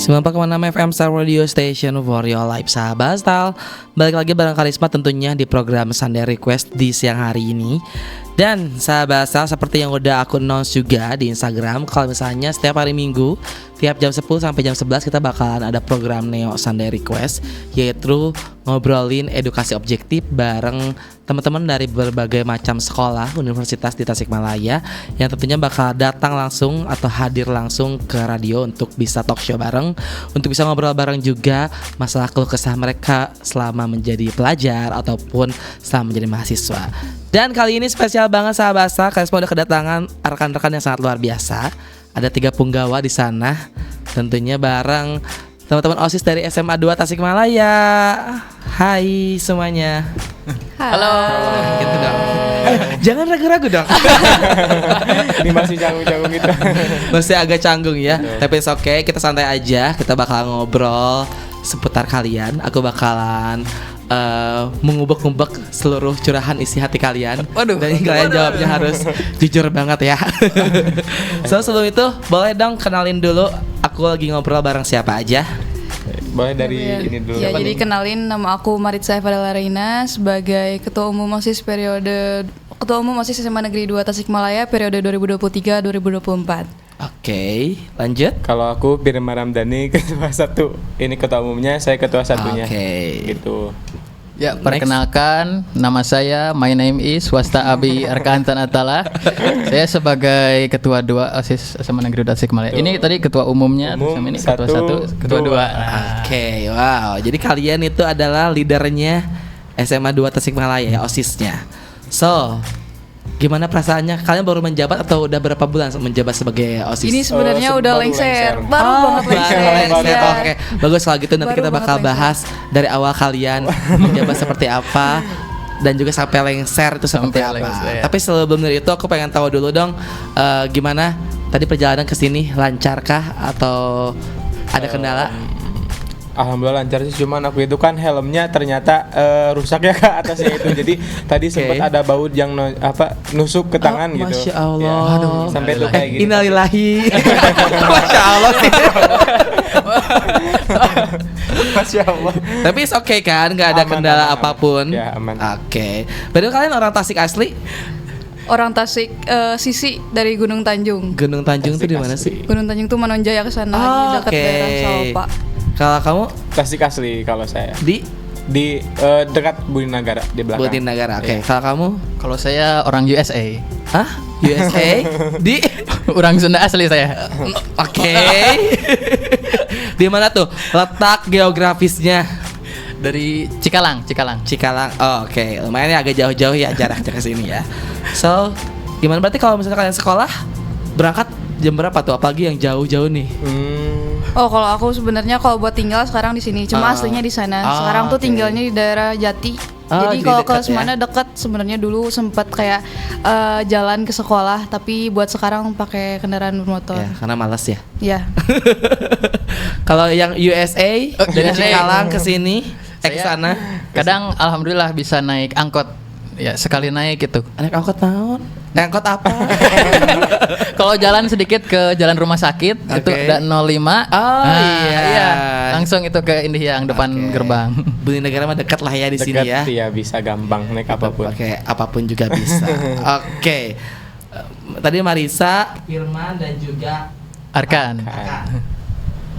94,6 FM Star Radio Station for your life, sahabat style. Balik lagi bareng Karisma tentunya di program Sunday Request di siang hari ini. Dan sahabat style, seperti yang udah aku announce juga di Instagram, kalau misalnya setiap hari Minggu tiap jam 10 sampai jam 11 kita bakalan ada program Neo Sunday Request, yaitu ngobrolin edukasi objektif bareng teman-teman dari berbagai macam sekolah universitas di Tasikmalaya yang tentunya bakal datang langsung atau hadir langsung ke radio untuk bisa talk show bareng, untuk bisa ngobrol bareng juga masalah keluh kesah mereka selama menjadi pelajar ataupun selama menjadi mahasiswa. Dan kali ini spesial banget sahabat Asa, kalian semua udah kedatangan rekan-rekan yang sangat luar biasa. Ada 3 punggawa di sana, tentunya bareng teman-teman OSIS dari SMA 2 Tasikmalaya. Hai semuanya. Halo. Gitu dong. Jangan ragu-ragu dong. Ini masih canggung-canggung gitu. Masih agak canggung ya. Tapi it's okay, kita santai aja. Kita bakal ngobrol seputar kalian. Aku bakalan mengubek-ubek seluruh curahan isi hati kalian. Dan kalian jawabnya harus jujur banget ya. So sebelum itu boleh dong kenalin dulu aku lagi ngobrol bareng siapa aja. Boleh dari ini dulu. Ya, jadi kenalin, nama aku Maritza Fadela Reina sebagai Ketua Umum OSIS SMA Negeri 2 Tasikmalaya periode 2023-2024. Oke, lanjut. Kalau aku Birma Ramdhani, ketua 1. Ini ketua umumnya, saya ketua satunya. Gitu. Ya, perkenalkan, nama saya, my name is Wasta Abi Arkantan Atala. Saya sebagai ketua 2 OSIS SMA Negeri 2 Tasikmalaya. Ini tadi ketua umumnya, sama ini ketua 1, ketua 2. Oke, wow. Jadi kalian itu adalah leadernya SMA 2 Tasikmalaya ya, OSIS-nya. So, gimana perasaannya? Kalian baru menjabat atau udah berapa bulan menjabat sebagai OSIS? Ini sebenarnya udah lengser. Baru banget lengser. Oke, bagus kalau gitu nanti kita bakal bahas dari awal kalian menjabat seperti apa dan juga sampai lengser itu seperti apa. Tapi sebelum itu aku pengen tahu dulu dong, gimana tadi perjalanan ke sini, lancarkah atau ada kendala? Alhamdulillah lancar sih, cuman aku itu kan helmnya ternyata rusak ya ke atasnya itu. Jadi tadi sempat ada baut yang nusuk ke tangan gitu. Masya Allah. Ya, sampai tuh kayak gitu. Innalillahi. Masya Allah sih. Masya Allah. Tapi it's okay kan, nggak ada kendala apapun. Ya, aman. Oke. Berarti kalian orang Tasik asli? Orang Tasik, Sisi dari Gunung Tanjung. Gunung Tanjung itu di mana sih? Gunung Tanjung tuh Manonjaya ke sana lagi dekat daerah Salpa. Kalau kamu Tasik asli kalau saya. Di dekat Budinagara di belakang. Budinagara. Oke. Kalau kamu? Kalau saya orang USA. Hah? USA? Di Orang Sunda asli saya. Oke. Di mana tuh letak geografisnya? Dari Cikalang. Cikalang. Oh, oke. Lumayan ya, agak jauh-jauh ya jaraknya ke sini ya. So, gimana berarti kalau misalnya kalian sekolah berangkat jam berapa tuh? Apalagi yang jauh-jauh nih. Oh, kalau aku sebenarnya kalau buat tinggal sekarang di sini, cuma aslinya di sana. Sekarang tuh tinggalnya di daerah Jati. Jadi kalau ke Semana dekat, sebenarnya dulu sempat kayak jalan ke sekolah, tapi buat sekarang pakai kendaraan bermotor. Ya, karena malas ya. Ya. Kalau yang USA dari Cikalang ke sini, ke sana, kadang alhamdulillah bisa naik angkot. Ya, sekali naik gitu. naik angkot naon? Naik angkot apa? Kalau jalan sedikit ke jalan rumah sakit itu ada 05. Oh iya. Langsung itu ke Indihang depan gerbang. Budinagara mah dekat lah ya di sini ya. Iya, bisa gampang naik apapun. Pakai apapun juga bisa. Oke. Tadi Marisa, Firman dan juga Arkan.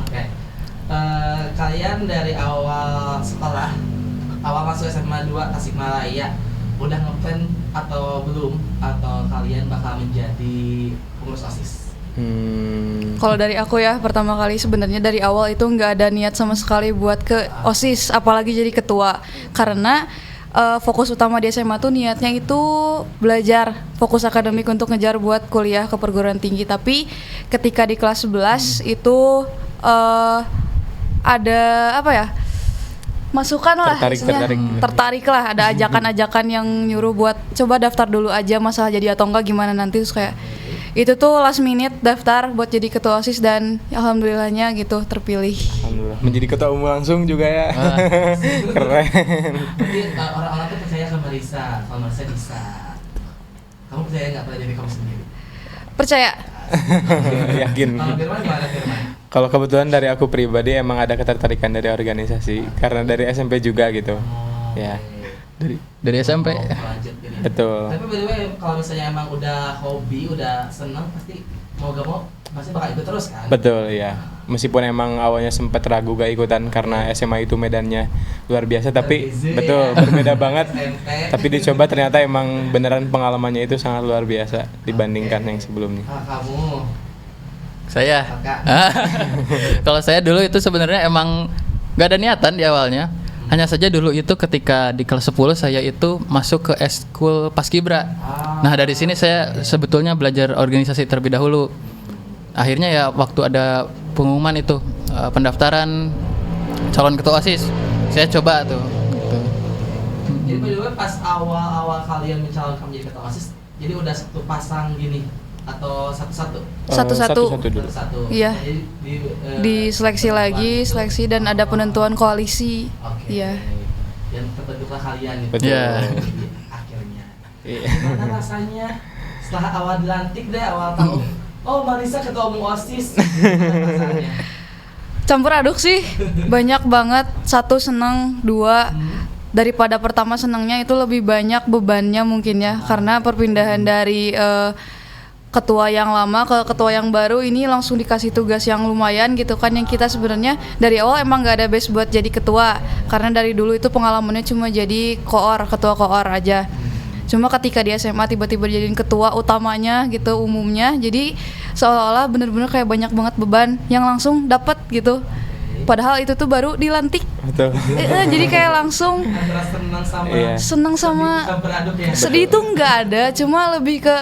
Oke. Kalian dari awal sekolah, awal masuk SMA 2 Tasikmalaya, udah ngeplan atau belum, atau kalian bakal menjadi pengurus OSIS? Kalau dari aku ya, pertama kali sebenarnya dari awal itu nggak ada niat sama sekali buat ke OSIS, apalagi jadi ketua. Karena fokus utama di SMA tuh niatnya itu belajar, fokus akademik untuk ngejar buat kuliah ke perguruan tinggi. Tapi ketika di kelas 11 itu ada apa ya? Masukan lah, tertarik lah, ada ajakan-ajakan yang nyuruh buat coba daftar dulu aja, masalah jadi atau enggak gimana nanti. Terus kayak itu tuh last minute daftar buat jadi ketua OSIS dan alhamdulillahnya gitu terpilih. Alhamdulillah. Menjadi ketua umum langsung juga ya. Keren. Jadi orang-orang tuh percaya sama Marisa, kalau Marisa bisa. Kamu percaya nggak pada diri kamu sendiri? Percaya. Yakin. Kalau Firman gimana Firman? Kalau kebetulan dari aku pribadi emang ada ketertarikan dari organisasi karena dari SMP juga gitu. Ya. Dari SMP. Lanjut gini. Betul. Tapi by the way kalau misalnya emang udah hobi, udah seneng pasti mau gak mau pasti bakal ikut terus kan? Betul ya. Meskipun emang awalnya sempat ragu gak ikutan karena SMA itu medannya luar biasa tapi Berbeza betul ya. berbeda banget. SMP. Tapi dicoba ternyata emang beneran pengalamannya itu sangat luar biasa dibandingkan yang sebelumnya. Kamu Saya. Kakak. Kalau saya dulu itu sebenarnya emang nggak ada niatan di awalnya. Hanya saja dulu itu ketika di kelas 10 saya itu masuk ke eskul Paskibra. Nah, dari sini saya sebetulnya belajar organisasi terlebih dahulu. Akhirnya ya waktu ada pengumuman itu pendaftaran calon ketua OSIS, saya coba tuh gitu. Jadi by the way pas awal-awal kalian mencalonkan menjadi ketua OSIS, jadi udah satu pasang gini atau satu-satu? Satu-satu. Satu dulu. Satu-satu. Iya. Jadi Diseleksi lagi, seleksi dan ada penentuan koalisi. Oke. Iya. Dan terbentuklah kalian gitu. Betul. Iya. Akhirnya. Iya. Gimana rasanya setelah awal dilantik deh awal tahun? Oh, Marisa ketua umum OSIS. Gimana rasanya? Campur aduk sih, banyak banget. Satu senang, dua daripada pertama senangnya itu lebih banyak bebannya mungkin ya, karena perpindahan dari ketua yang lama ke ketua yang baru ini langsung dikasih tugas yang lumayan gitu kan, yang kita sebenarnya dari awal emang gak ada base buat jadi ketua karena dari dulu itu pengalamannya cuma jadi ketua koor aja. Cuma ketika di SMA tiba-tiba jadiin ketua utamanya gitu umumnya, jadi seolah-olah bener-bener kayak banyak banget beban yang langsung dapat gitu. Padahal itu tuh baru dilantik. Betul. Jadi kayak langsung Antara senang sama Iya. seneng sama campur aduk ya. sedih itu nggak ada, cuma lebih ke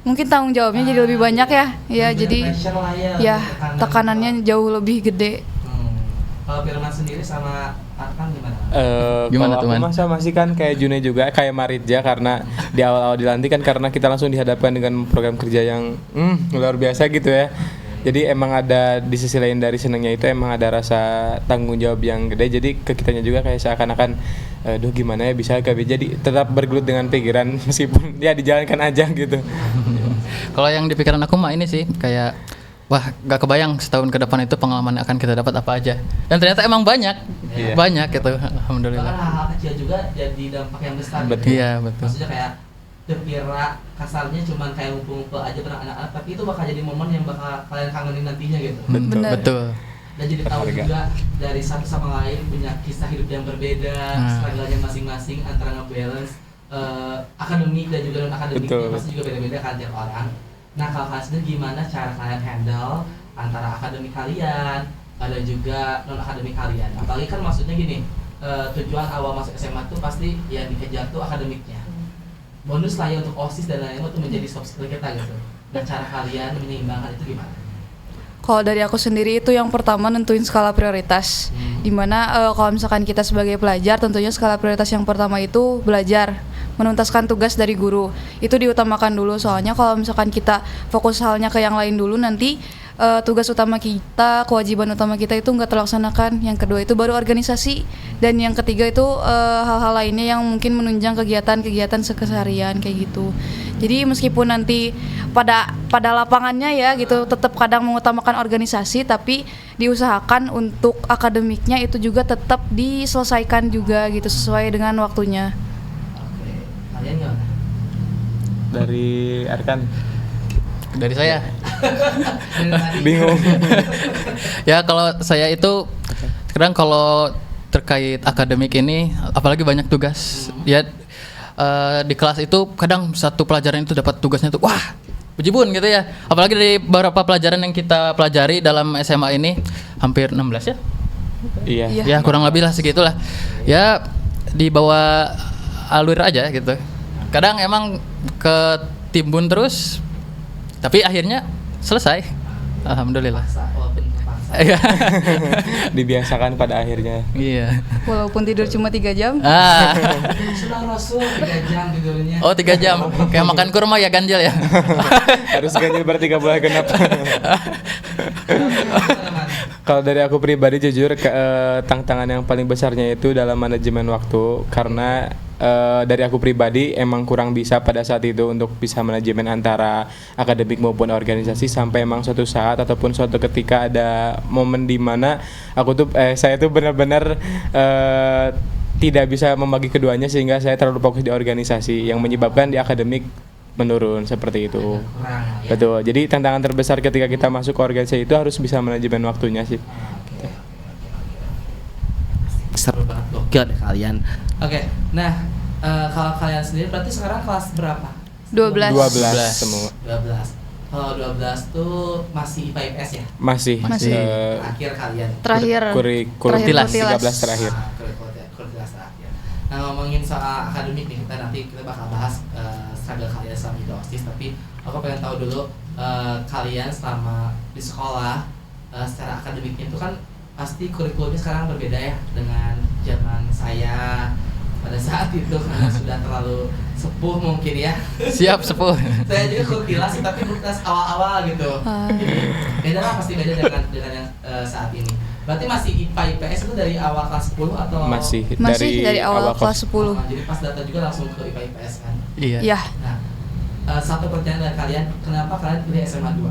mungkin tanggung jawabnya jadi lebih banyak ya. Ya jadi Pressure lah ya tekanan tekanannya jauh lebih gede. Kalau Firman sendiri sama Arkan gimana? Gimana, Kalau aku teman? mah masih kan kayak June juga, kayak Maritja karena di awal-awal dilantik kan karena kita langsung dihadapkan dengan program kerja yang luar biasa gitu ya. Jadi emang ada di sisi lain dari senangnya itu emang ada rasa tanggung jawab yang gede. Jadi ke kitanya juga kayak seakan-akan, duh gimana ya bisa jadi tetap bergelut dengan pikiran meskipun ya dijalankan aja gitu. Kalau yang di pikiran aku mah ini sih kayak wah gak kebayang setahun ke depan itu pengalaman akan kita dapat apa aja. Dan ternyata emang banyak, Iya. banyak gitu. Bahkan Alhamdulillah. hal-hal kecil juga jadi dampak yang besar. Betul. gitu. Iya betul. Maksudnya kayak terkira kasarnya cuman kayak ngumpul-ngumpul aja bareng anak-anak, tapi itu bakal jadi momen yang bakal kalian kangenin nantinya gitu. Bener. Betul. Dan jadi tahu Berharga. juga dari satu sama lain punya kisah hidup yang berbeda, struggle-nya masing-masing antara nge-balance akademik dan juga non akademik. Betul. Pasti juga beda-beda kan tiap orang. Nah, kalau kalian sendiri gimana cara kalian handle antara akademik kalian dan juga non akademik kalian? Apalagi kan maksudnya gini, tujuan awal masuk SMA tuh pasti yang dikejar tuh akademiknya. Bonus lah ya untuk OSIS dan lain-lain itu menjadi soft skill kita gitu. Dan cara kalian menyeimbangkan itu gimana? Kalau dari aku sendiri itu yang pertama nentuin skala prioritas. Dimana kalau misalkan kita sebagai pelajar tentunya skala prioritas yang pertama itu belajar, menuntaskan tugas dari guru. Itu diutamakan dulu soalnya kalau misalkan kita fokus halnya ke yang lain dulu nanti tugas utama kita, kewajiban utama kita itu nggak terlaksanakan. Yang kedua itu baru organisasi dan yang ketiga itu hal-hal lainnya yang mungkin menunjang kegiatan-kegiatan keseharian kayak gitu. Jadi meskipun nanti pada lapangannya ya gitu tetap kadang mengutamakan organisasi, tapi diusahakan untuk akademiknya itu juga tetap diselesaikan juga gitu sesuai dengan waktunya. Oke, kalian gimana? Dari Arkan Dari saya. bingung. Ya kalau saya itu sekarang kalau terkait akademik ini apalagi banyak tugas ya di kelas itu kadang satu pelajaran itu dapat tugasnya tuh wah bejibun gitu ya, apalagi dari beberapa pelajaran yang kita pelajari dalam SMA ini hampir 16 ya Iya. Iya. ya kurang lebih lah segitulah ya, dibawa alur aja gitu. Kadang emang ketimbun terus tapi akhirnya selesai, alhamdulillah. Paksa, walaupun terpaksa. Iya. Dibiasakan pada akhirnya. Iya. Walaupun tidur cuma 3 jam. Sudah Rasul 3 jam tidurnya. Oh 3 jam, kayak makan kurma ya ganjil ya. Harus ganjil ber 3 bulan genap. Gimana, Man? Kalau dari aku pribadi jujur tantangan yang paling besarnya itu dalam manajemen waktu karena dari aku pribadi emang kurang bisa pada saat itu untuk bisa manajemen antara akademik maupun organisasi sampai emang suatu saat ataupun suatu ketika ada momen di mana saya tuh benar-benar tidak bisa membagi keduanya sehingga saya terlalu fokus di organisasi yang menyebabkan di akademik menurun seperti itu. Kurang, ya. Betul. Jadi tantangan terbesar ketika kita masuk ke organisasi itu harus bisa manajemen waktunya sih. Seru banget gokil deh kalian. Oke, nah kalau kalian sendiri berarti sekarang kelas berapa? 12. 12 semua. 12. Kalau 12 tuh masih IPA IPS ya? Masih. Akhir kalian. Terakhir Kurikulum tilas. 13 terakhir. Kurikulum terakhir. Nah, ngomongin soal akademik nih, kita bakal bahas struggle kalian selama di OSIS, tapi aku pengen tahu dulu kalian selama di sekolah secara akademiknya itu kan pasti kurikulumnya sekarang berbeda ya dengan zaman saya pada saat itu karena sudah terlalu sepuh mungkin ya. Siap sepuh. Saya juga kurtilas tapi kurtilas awal-awal gitu. Jadi beda lah, pasti beda dengan yang saat ini. Berarti masih IPA IPS itu dari awal kelas 10 atau Masih dari awal kelas 10. Jadi pas data juga langsung ke IPA IPS kan. Iya. Iya. Nah, satu pertanyaan dari kalian, kenapa kalian pilih SMA 2?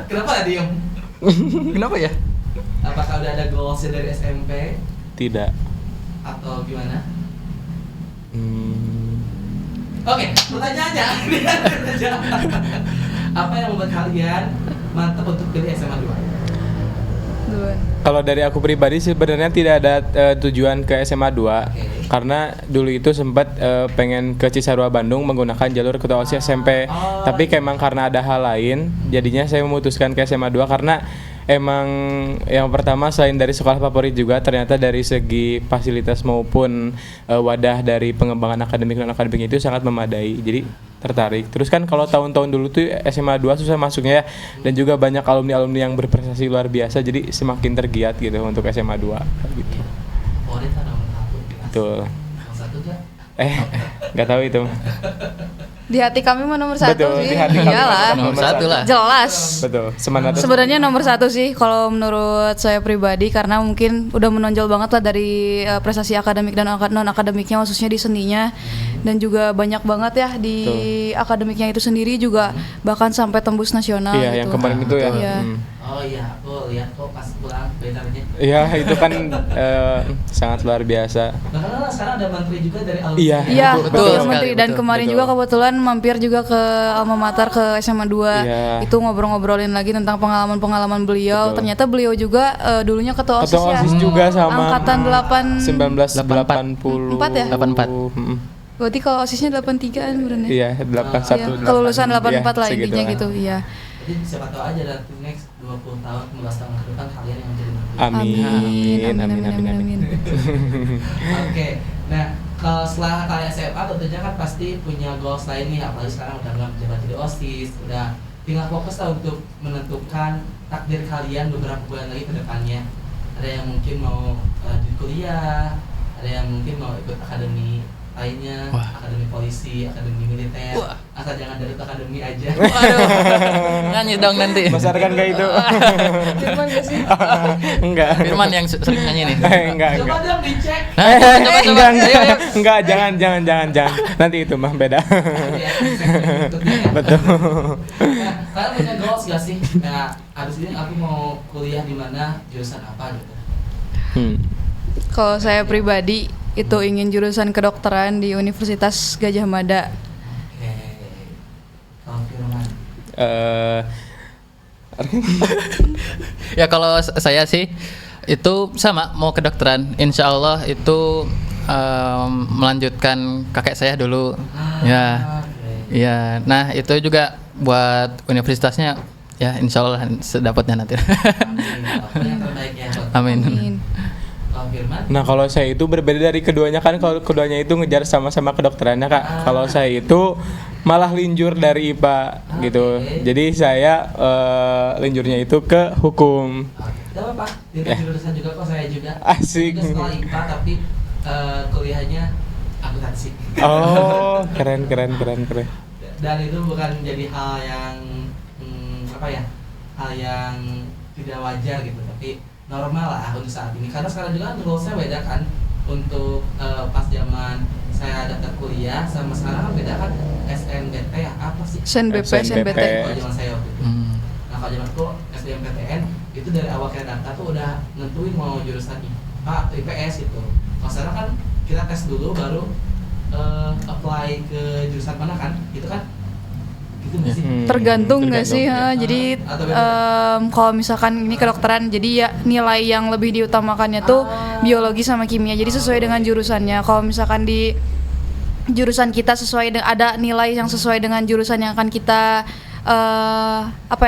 Kenapa diem? Kenapa ya? Apakah udah ada goalsnya dari SMP tidak. atau gimana? Oke, pertanyaannya apa yang membuat kalian mantap untuk pilih SMA 2? Kalau dari aku pribadi sebenarnya tidak ada tujuan ke SMA 2 karena dulu itu sempat pengen ke Cisarua Bandung menggunakan jalur ketua OSIS SMP. Tapi emang karena ada hal lain jadinya saya memutuskan ke SMA 2 karena emang yang pertama selain dari sekolah favorit juga ternyata dari segi fasilitas maupun wadah dari pengembangan akademik dan akademik itu sangat memadai. Jadi tertarik. Terus kan kalau tahun-tahun dulu tuh SMA 2 susah masuknya ya, dan juga banyak alumni-alumni yang berprestasi luar biasa jadi semakin tergiat gitu untuk SMA 2 gitu. Favorit ada nomor 1. Betul. Nomor 1 aja. Nggak tahu itu. Di hati kami mah nomor 1 Betul, sih. di hati kami Iyalah. Nomor 1 lah. Jelas. Betul. Semangat. Sebenarnya nomor 1 sih kalau menurut saya pribadi karena mungkin udah menonjol banget lah dari prestasi akademik dan non akademiknya, khususnya di seninya, dan juga banyak banget ya di akademiknya itu sendiri juga bahkan sampai tembus nasional. Iya, gitu. yang kemarin itu ya. Iya. Oh iya, aku lihat kok pas pulang bannernya. Iya, itu kan sangat luar biasa. Bahkan sekarang ada menteri juga dari alumni. Iya. Iya, Betul betul sekali, menteri. Dan betul. kemarin juga kebetulan mampir juga ke alma mater ke SMA 2. Iya. Itu ngobrol-ngobrolin lagi tentang pengalaman-pengalaman beliau. Betul. Ternyata beliau juga dulunya ketua OSIS Ketua OSIS juga sama angkatan 1984 ya? 84. Berarti kalau OSISnya 83 kan bener ya? Iya, 81. Iya, kelulusan 84 Iya, lah segitu intinya lah. gitu, iya. Jadi siapa tahu aja nanti next 20 tahun, 15 tahun ke depan kalian yang menjadi menteri. Amin. Oke, nah kalau setelah kalian SMA tentunya kan pasti punya goals lain nih, apalagi sekarang udah nggak menjabat jadi OSIS, udah tinggal fokus lah untuk menentukan takdir kalian beberapa bulan lagi ke depannya. Ada yang mungkin mau lanjut kuliah, ada yang mungkin mau ikut akademi lainnya, akademi polisi, akademi militer, asal jangan dari akademi aja. Waduh. Nyanyi dong nanti. Besarkan kayak itu. Firman gak sih? Enggak. Firman yang sering nyanyi nih. Enggak. Coba dong dicek. Nah, coba. Ayo, ayo. Enggak, jangan. Nanti itu mah beda. Betul. Nah, kalian punya goals gak sih? Nah, abis ini aku mau kuliah di mana, jurusan apa gitu. Kalau saya pribadi itu ingin jurusan kedokteran di Universitas Gajah Mada. Oke. Kalau Firman. Ya kalau saya sih itu sama mau kedokteran. Insya Allah itu melanjutkan kakek saya dulu. Ya, ya. Nah itu juga buat universitasnya. Ya Insya Allah sedapatnya nanti. Yang terbaik ya. Amin. Kalau Firman. Nah kalau saya itu berbeda dari keduanya kan, kalau keduanya itu ngejar sama-sama kedokterannya Kak. Kalau saya itu malah linjur dari IPA gitu. Jadi saya linjurnya itu ke hukum. Gak apa-apa, tidak jurusan juga kok, saya juga. Asik. Juga sekolah IPA tapi kuliahnya akuntansi. Oh keren. Dan itu bukan jadi hal yang apa ya, hal yang tidak wajar gitu, tapi normal lah untuk saat ini. Karena sekarang juga kan goalsnya beda kan, untuk pas zaman saya daftar kuliah sama sekarang kan beda kan. SNBT ya apa sih? SNBP, SNBT. Kalau zaman saya waktu itu. Nah kalau zaman itu SBMPTN itu dari awal kita daftar tuh udah nentuin mau jurusan IPA atau IPS gitu. Kalau sekarang kan kita tes dulu baru apply ke jurusan mana kan, gitu kan? Gitu nggak sih? Tergantung nggak sih? ya. Jadi Atau beda? kalau misalkan ini kedokteran, jadi ya nilai yang lebih diutamakannya tuh biologi sama kimia. Jadi sesuai dengan jurusannya. Kalau misalkan di jurusan kita sesuai dengan ada nilai yang sesuai dengan jurusan yang akan kita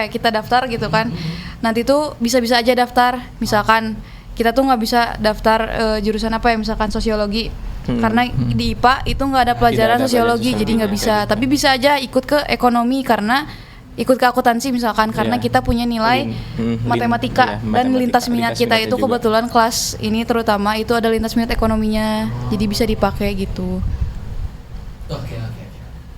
kita daftar gitu kan. Nanti tuh bisa-bisa aja daftar. Misalkan kita tuh nggak bisa daftar jurusan apa ya, misalkan sosiologi. Karena di IPA itu nggak ada pelajaran ada sosiologi, pelajaran jadi nggak sosiologi, bisa. Tapi bisa aja ikut ke ekonomi karena ikut ke akuntansi misalkan, karena Iya. kita punya nilai iya, matematika dan matematika. lintas minat Lintas kita minatnya itu juga. kebetulan kelas ini terutama itu ada lintas minat ekonominya, jadi bisa dipakai gitu. Oke.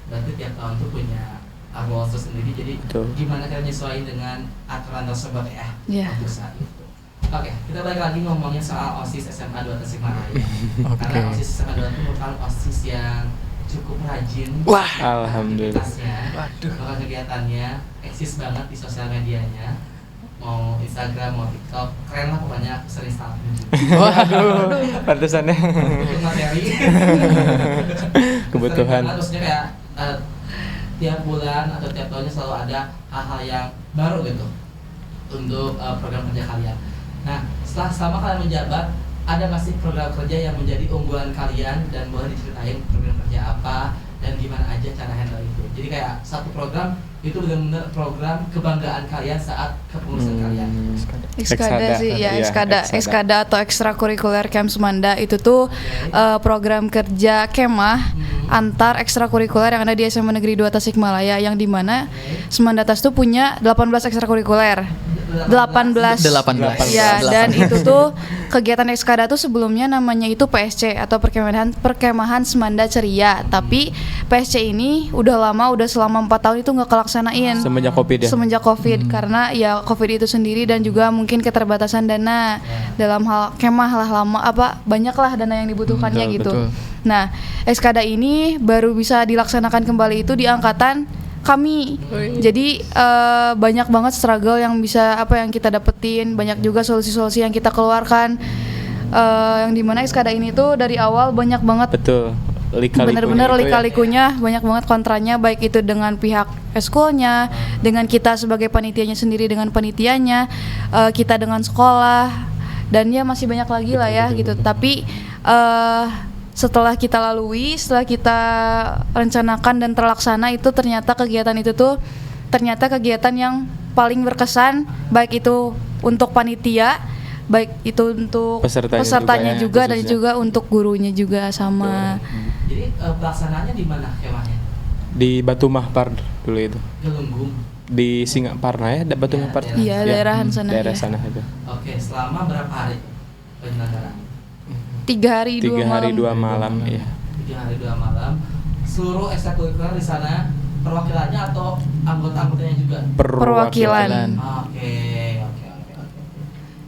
Berarti tiap tahun tuh punya goals sendiri, jadi Betul. gimana cara nyesuaiin dengan aturan tersebut ya Iya. untuk saat itu. Oke, kita balik lagi ngomongin soal OSIS SMA 2 Tasikmalaya. Oke. Karena OSIS SMA 2 itu merupakan OSIS yang cukup rajin. Wah. Alhamdulillah. Aktivitasnya, bahkan kegiatannya eksis banget di sosial medianya. Mau Instagram, mau TikTok, keren lah pokoknya, aku sering stalking juga. Waduh, pantesannya. Untuk materi. Kebutuhan. Sering banget, maksudnya kayak tiap bulan atau tiap tahunnya selalu ada hal-hal yang baru gitu untuk program kerja kalian. Nah, selama kalian menjabat, ada nggak sih program kerja yang menjadi unggulan kalian dan boleh diceritain program kerja apa dan gimana aja cara handle itu? Jadi kayak satu program itu benar-benar program kebanggaan kalian saat kepengurusan kalian. Ekskada sih ya, Iya, ekskada atau ekstrakurikuler Camp Semanda itu tuh program kerja kemah antar ekstrakurikuler yang ada di SMA Negeri 2 Tasikmalaya, yang dimana Semandatas tuh punya 18 ekstrakurikuler. 18 ya, dan itu tuh kegiatan ekskada tuh sebelumnya namanya itu PSC atau Perkemahan Semanda Ceria, tapi PSC ini udah lama, udah selama 4 tahun itu nggak kelaksanain Semenjak Covid ya. semenjak Covid, karena ya Covid itu sendiri dan juga mungkin keterbatasan dana dalam hal kemah lah, lama banyak lah dana yang dibutuhkannya Betul, gitu. betul. Nah, ekskada ini baru bisa dilaksanakan kembali itu di angkatan kami. Jadi banyak banget struggle yang yang kita dapetin, banyak juga solusi-solusi yang kita keluarkan. Yang dimana ekskada ini tuh dari awal banyak banget Betul. bener-bener Lika-likunya itu ya. lika-likunya, banyak banget kontranya, baik itu dengan pihak eskulnya, dengan kita sebagai panitianya sendiri, dengan panitianya, kita dengan sekolah, dan ya masih banyak lagi lah ya gitu. Tapi setelah kita lalui, setelah kita rencanakan dan terlaksana, itu ternyata kegiatan itu tuh kegiatan yang paling berkesan, baik itu untuk panitia, baik itu untuk juga pesertanya ya, juga dan khususnya. juga untuk gurunya juga sama. Jadi pelaksanaannya di mana kemahnya? Di Batu Mahpar dulu itu. Gelunggung. Di Singaparna ya, ada Batu Ya, Mahpar. Iya, daerahan sana Daerah ya. sana itu. Oke, selama berapa hari penyelenggaraan? 3 hari 2 3 hari 2 malam ya. 3 hari 2 malam. Seluruh ekstrakurikuler di sana perwakilannya atau anggota-anggotanya juga? Perwakilan. Oke.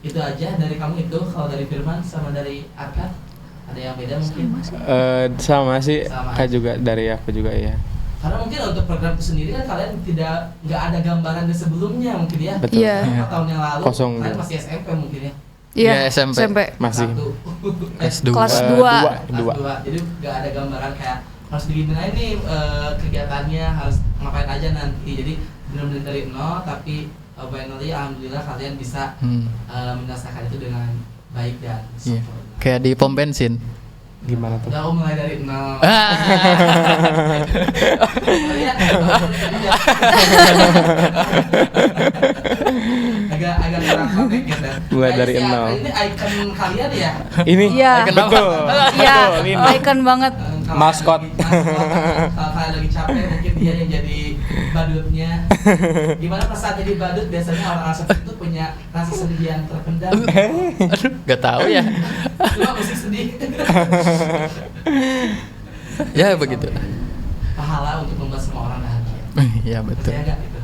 Itu aja dari kamu itu. Kalau dari Firman sama dari Arka ada yang beda mungkin? Sama sih, Sama. Kak juga dari aku juga ya. Karena mungkin untuk program itu sendiri kan kalian nggak ada gambaran dari sebelumnya mungkin ya. Betul. Iya. Beberapa tahun yang lalu Kosong kalian juga. masih SMP mungkin ya. Iya, Ya, SMP. Masih. Satu. S2. Kelas Eh, 2. Dua. Jadi nggak ada gambaran kayak harus begini nih kegiatannya, harus ngapain aja nanti. Jadi benar-benar dari nol, tapi finally alhamdulillah kalian bisa menyelesaikan itu dengan baik dan Iya. sempurna. Kayak di pom bensin. Gimana tuh? Udah aku mulai dari nol. Ah. agak kurang konek gitu. Mulai dari Nah, nol. Ini icon kalian ya. Ini Iya. betul. Iya, Betul, ini. icon banget. Kalau Maskot. Kalau kalian lagi capek mungkin dia yang jadi badutnya. Gimana pas saat jadi badut biasanya orang-orang seperti itu punya rasa sedih yang terpendam. Aduh, gak tahu ya. Cuma musik sedih. Ya begitu. Pahala untuk membuat semua orang bahagia. Ya betul. Percaya nggak itu?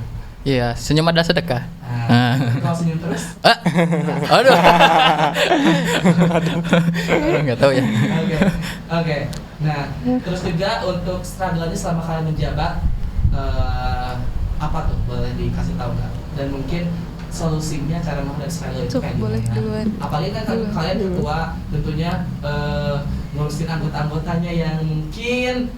Iya, senyum adalah sedekah. Kalau senyum terus? Aduh. Nggak tahu ya. Oke. Nah, terus juga untuk struggle-nya selama kalian menjabat apa tuh? Boleh dikasih tahu nggak? Dan mungkin solusinya cara menghadapi struggle itu kayak boleh gimana? duluan. Apalagi kan kalian ketua, tentunya ngurusin anggota-anggotanya yang mungkin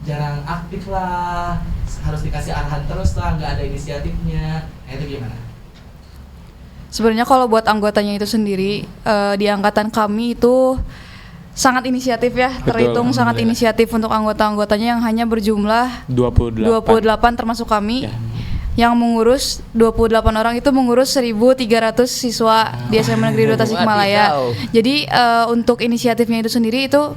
jarang aktif lah, harus dikasih arahan terus lah, nggak ada inisiatifnya. Nah, itu gimana? Sebenarnya kalau buat anggotanya itu sendiri di angkatan kami itu sangat inisiatif ya, terhitung sangat inisiatif untuk anggota-anggotanya yang hanya berjumlah 28 termasuk kami. Yang mengurus 28 orang itu mengurus 1.300 siswa di SMA Negeri 2 Tasikmalaya. Jadi untuk inisiatifnya itu sendiri itu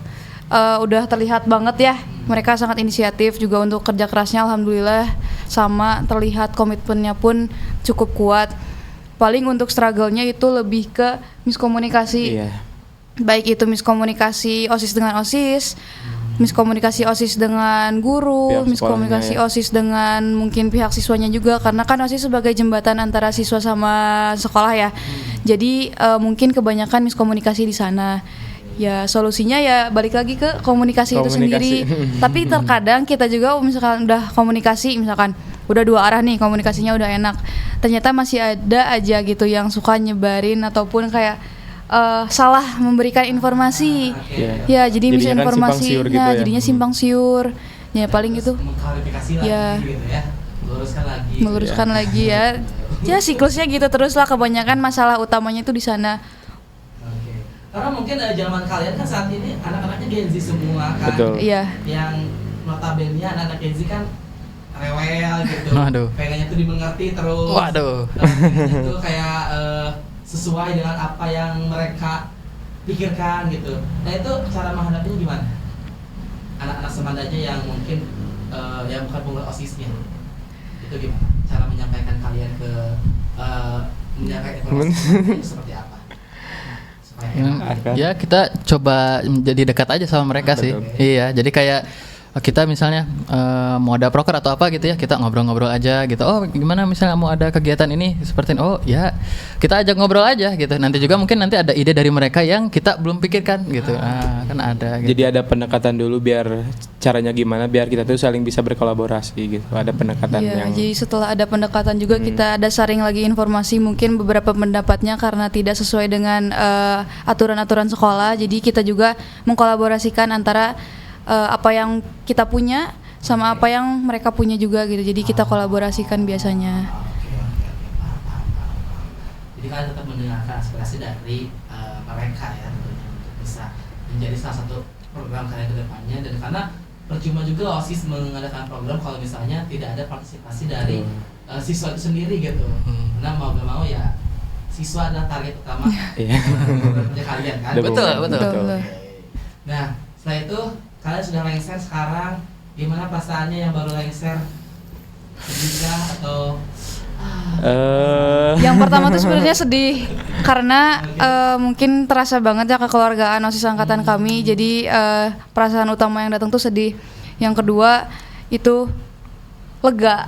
udah terlihat banget ya. Mereka sangat inisiatif, juga untuk kerja kerasnya alhamdulillah sama, terlihat komitmennya pun cukup kuat. Paling untuk struggle-nya itu lebih ke miskomunikasi. Baik itu miskomunikasi OSIS dengan OSIS, miskomunikasi OSIS dengan guru, Pihak miskomunikasi OSIS dengan mungkin pihak siswanya juga, karena kan OSIS sebagai jembatan antara siswa sama sekolah ya. Jadi mungkin kebanyakan miskomunikasi di sana. Ya solusinya ya balik lagi ke komunikasi itu sendiri. Tapi terkadang kita juga misalkan udah komunikasi, misalkan udah dua arah nih, komunikasinya udah enak, ternyata masih ada aja gitu yang suka nyebarin ataupun kayak salah memberikan informasi. Ya jadi misinformasi, gitu ya. jadinya simpang siur. Ya paling itu. Mengklarifikasi Ya. lagi gitu ya. Meluruskan lagi ya. Ya siklusnya gitu terus lah, kebanyakan masalah utamanya itu di sana. Oke. Karena mungkin zaman kalian kan saat ini anak-anaknya Gen Z semua kan. Betul. Iya. Yang notabene anak-anak Gen Z kan rewel gitu. Waduh. Pengennya tuh dimengerti terus. Waduh. Itu kayak sesuai dengan apa yang mereka pikirkan gitu. Nah itu cara menghadapinya gimana? Anak-anak semandanya yang mungkin yang bukan pengurus OSIS-nya itu gimana? Cara menyampaikan kalian ke menyampaikan informasi itu seperti apa? Supaya enak. Ya kita coba jadi dekat aja sama mereka sih. Iya, jadi kayak kita misalnya mau ada proker atau apa gitu ya, kita ngobrol-ngobrol aja gitu. Oh gimana misalnya mau ada kegiatan ini seperti ini. Oh ya kita ajak ngobrol aja gitu. Nanti juga mungkin nanti ada ide dari mereka yang kita belum pikirkan gitu. Kan ada gitu. Jadi ada pendekatan dulu biar caranya gimana biar kita tuh saling bisa berkolaborasi gitu. Ada pendekatan Iya, yang jadi setelah ada pendekatan juga kita ada sharing lagi informasi, mungkin beberapa pendapatnya karena tidak sesuai dengan aturan-aturan sekolah. Jadi kita juga mengkolaborasikan antara apa yang kita punya sama apa yang mereka punya juga gitu. Jadi kita kolaborasikan biasanya. Paham. Jadi kalian tetap mendengarkan aspirasi dari mereka ya, tentunya untuk bisa menjadi salah satu program kalian ke depannya. Dan karena percuma juga OSIS mengadakan program kalau misalnya tidak ada partisipasi dari siswa itu sendiri gitu. Karena mau gak mau ya siswa adalah target utama kerja kalian kan. Betul. Nah setelah itu kalian sudah lengser sekarang, gimana perasaannya yang baru lengser? Sedih atau Yang pertama tuh sebenarnya sedih karena mungkin terasa banget ya kekeluargaan OSIS angkatan kami. Jadi perasaan utama yang datang tuh sedih. Yang kedua itu lega.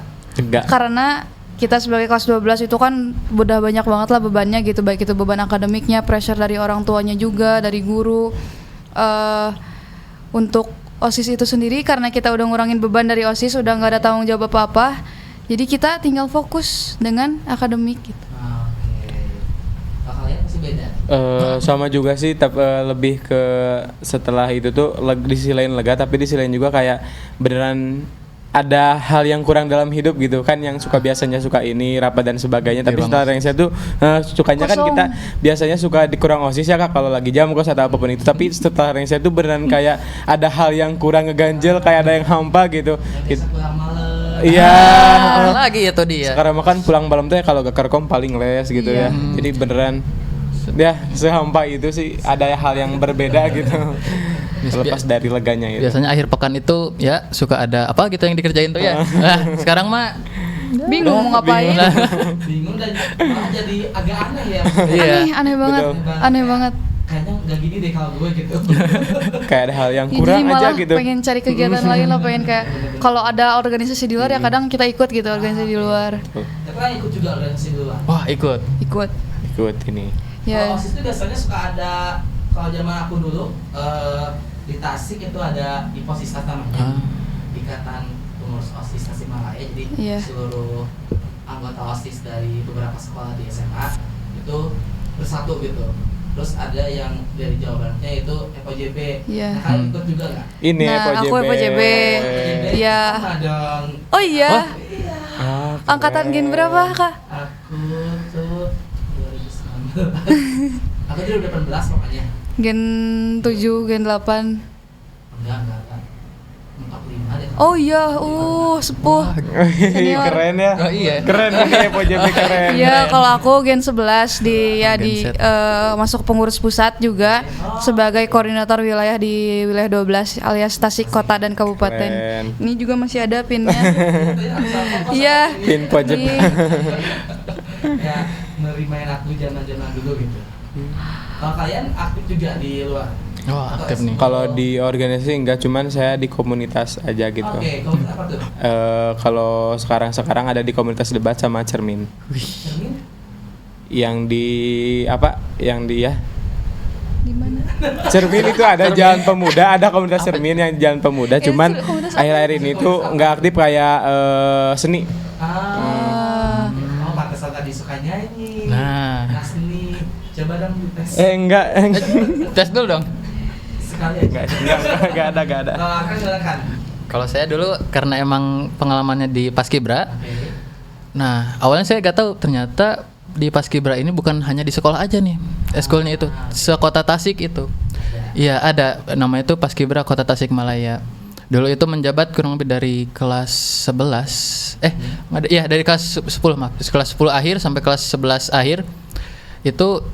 Karena kita sebagai kelas 12 itu kan udah banyak banget lah bebannya gitu, baik itu beban akademiknya, pressure dari orang tuanya juga, dari guru. Untuk OSIS itu sendiri karena kita udah ngurangin beban dari OSIS, udah nggak ada tanggung jawab apa-apa, jadi kita tinggal fokus dengan akademik gitu. Kalian pasti beda? Sama juga sih, tapi lebih ke setelah itu tuh di sisi lain lega, tapi di sisi lain juga kayak beneran ada hal yang kurang dalam hidup gitu kan, yang biasanya suka ini rapat dan sebagainya, tapi setelah yang saya tuh sukanya kan kita biasanya suka dikurang OSIS ya Kak kalau lagi jam kos atau apapun itu, tapi setelah yang saya tuh beneran kayak ada hal yang kurang ngeganjel, kayak ada yang hampa gitu. Pulang malam. Iya. Lagi ya tuh dia. Sekarang makan pulang malam tuh ya kalau gak kerkom paling les gitu ya. Jadi beneran ya sehampa itu sih, ada hal yang berbeda gitu. Lepas dari leganya itu. Biasanya akhir pekan itu ya suka ada apa gitu yang dikerjain tuh ya. Nah, sekarang mah bingung mau ngapain. Bingung dan malah jadi agak aneh ya. Aneh banget. Betul. Aneh banget. Kayaknya nggak gini deh kalau gue gitu. Kayak ada hal yang Jadi kurang aja malah gitu. pengen cari kegiatan lain lah, pengen kayak kalau ada organisasi di luar ya kadang kita ikut gitu organisasi di luar. Tapi kan ikut juga organisasi dulu. Wah, ikut. Ikut. Ikut ini. Ya. Kalau OSIS itu biasanya suka ada, kalau zaman aku dulu di Tasik itu ada Iposistas namanya, Ikatan Pengurus OSIS Tasikmalaya. Jadi Iya. seluruh anggota OSIS dari beberapa sekolah di SMA itu bersatu gitu. Terus ada yang dari Jawa Baratnya itu FOJB. Iya. Nah, kalian ikut juga nggak? Ini Nah, FOJB. aku FOJB. Iya. Sama dong. Oh iya. Ah, Angkatan gen berapa, Kak? Aku tuh 2019. Aku tuh 2018 pokoknya. Gen 7, gen 8. Enggak. 45 deh. Oh iya, sepuh. Senior. Keren ya. Oh iya. Keren nih FOJB keren. Iya, kalau aku gen 11 di Genset. masuk pengurus pusat juga sebagai koordinator wilayah di wilayah 12 alias Tasik Kota dan Kabupaten. Keren. Ini juga masih ada pinnya. Iya. Pin FOJB. Di- Ya, nerimain aku zaman-zaman dulu gitu. Kalau kalian aktif juga di luar? Wah, Atau aktif nih. Kalau di organisasi enggak, cuman saya di komunitas aja gitu. Oke, komunitas apa tuh? Kalau sekarang ada di komunitas debat sama cermin. Cermin? Yang di apa? Yang di ya? Di mana? Cermin itu ada Jalan Pemuda, ada komunitas cermin yang Jalan Pemuda. Ya, Cuman itu komunitas apa? akhir-akhir ini tuh nggak aktif kayak seni. Oh, pantesan tadi suka nyanyi. Nah. Seni. Coba dong dites. Enggak. Tes dulu dong. Sekali aja. Enggak ada. Kalau akan silakan. Kalau saya dulu karena emang pengalamannya di Paskibra. Oke. Nah, awalnya saya gak tahu ternyata di Paskibra ini bukan hanya di sekolah aja nih. Eskulnya itu sekota Tasik itu. Iya, ada namanya itu Paskibra Kota Tasikmalaya. Dulu itu menjabat kurang lebih dari kelas 11. Dari kelas 10, maaf. Kelas 10 akhir sampai kelas 11 akhir. Itu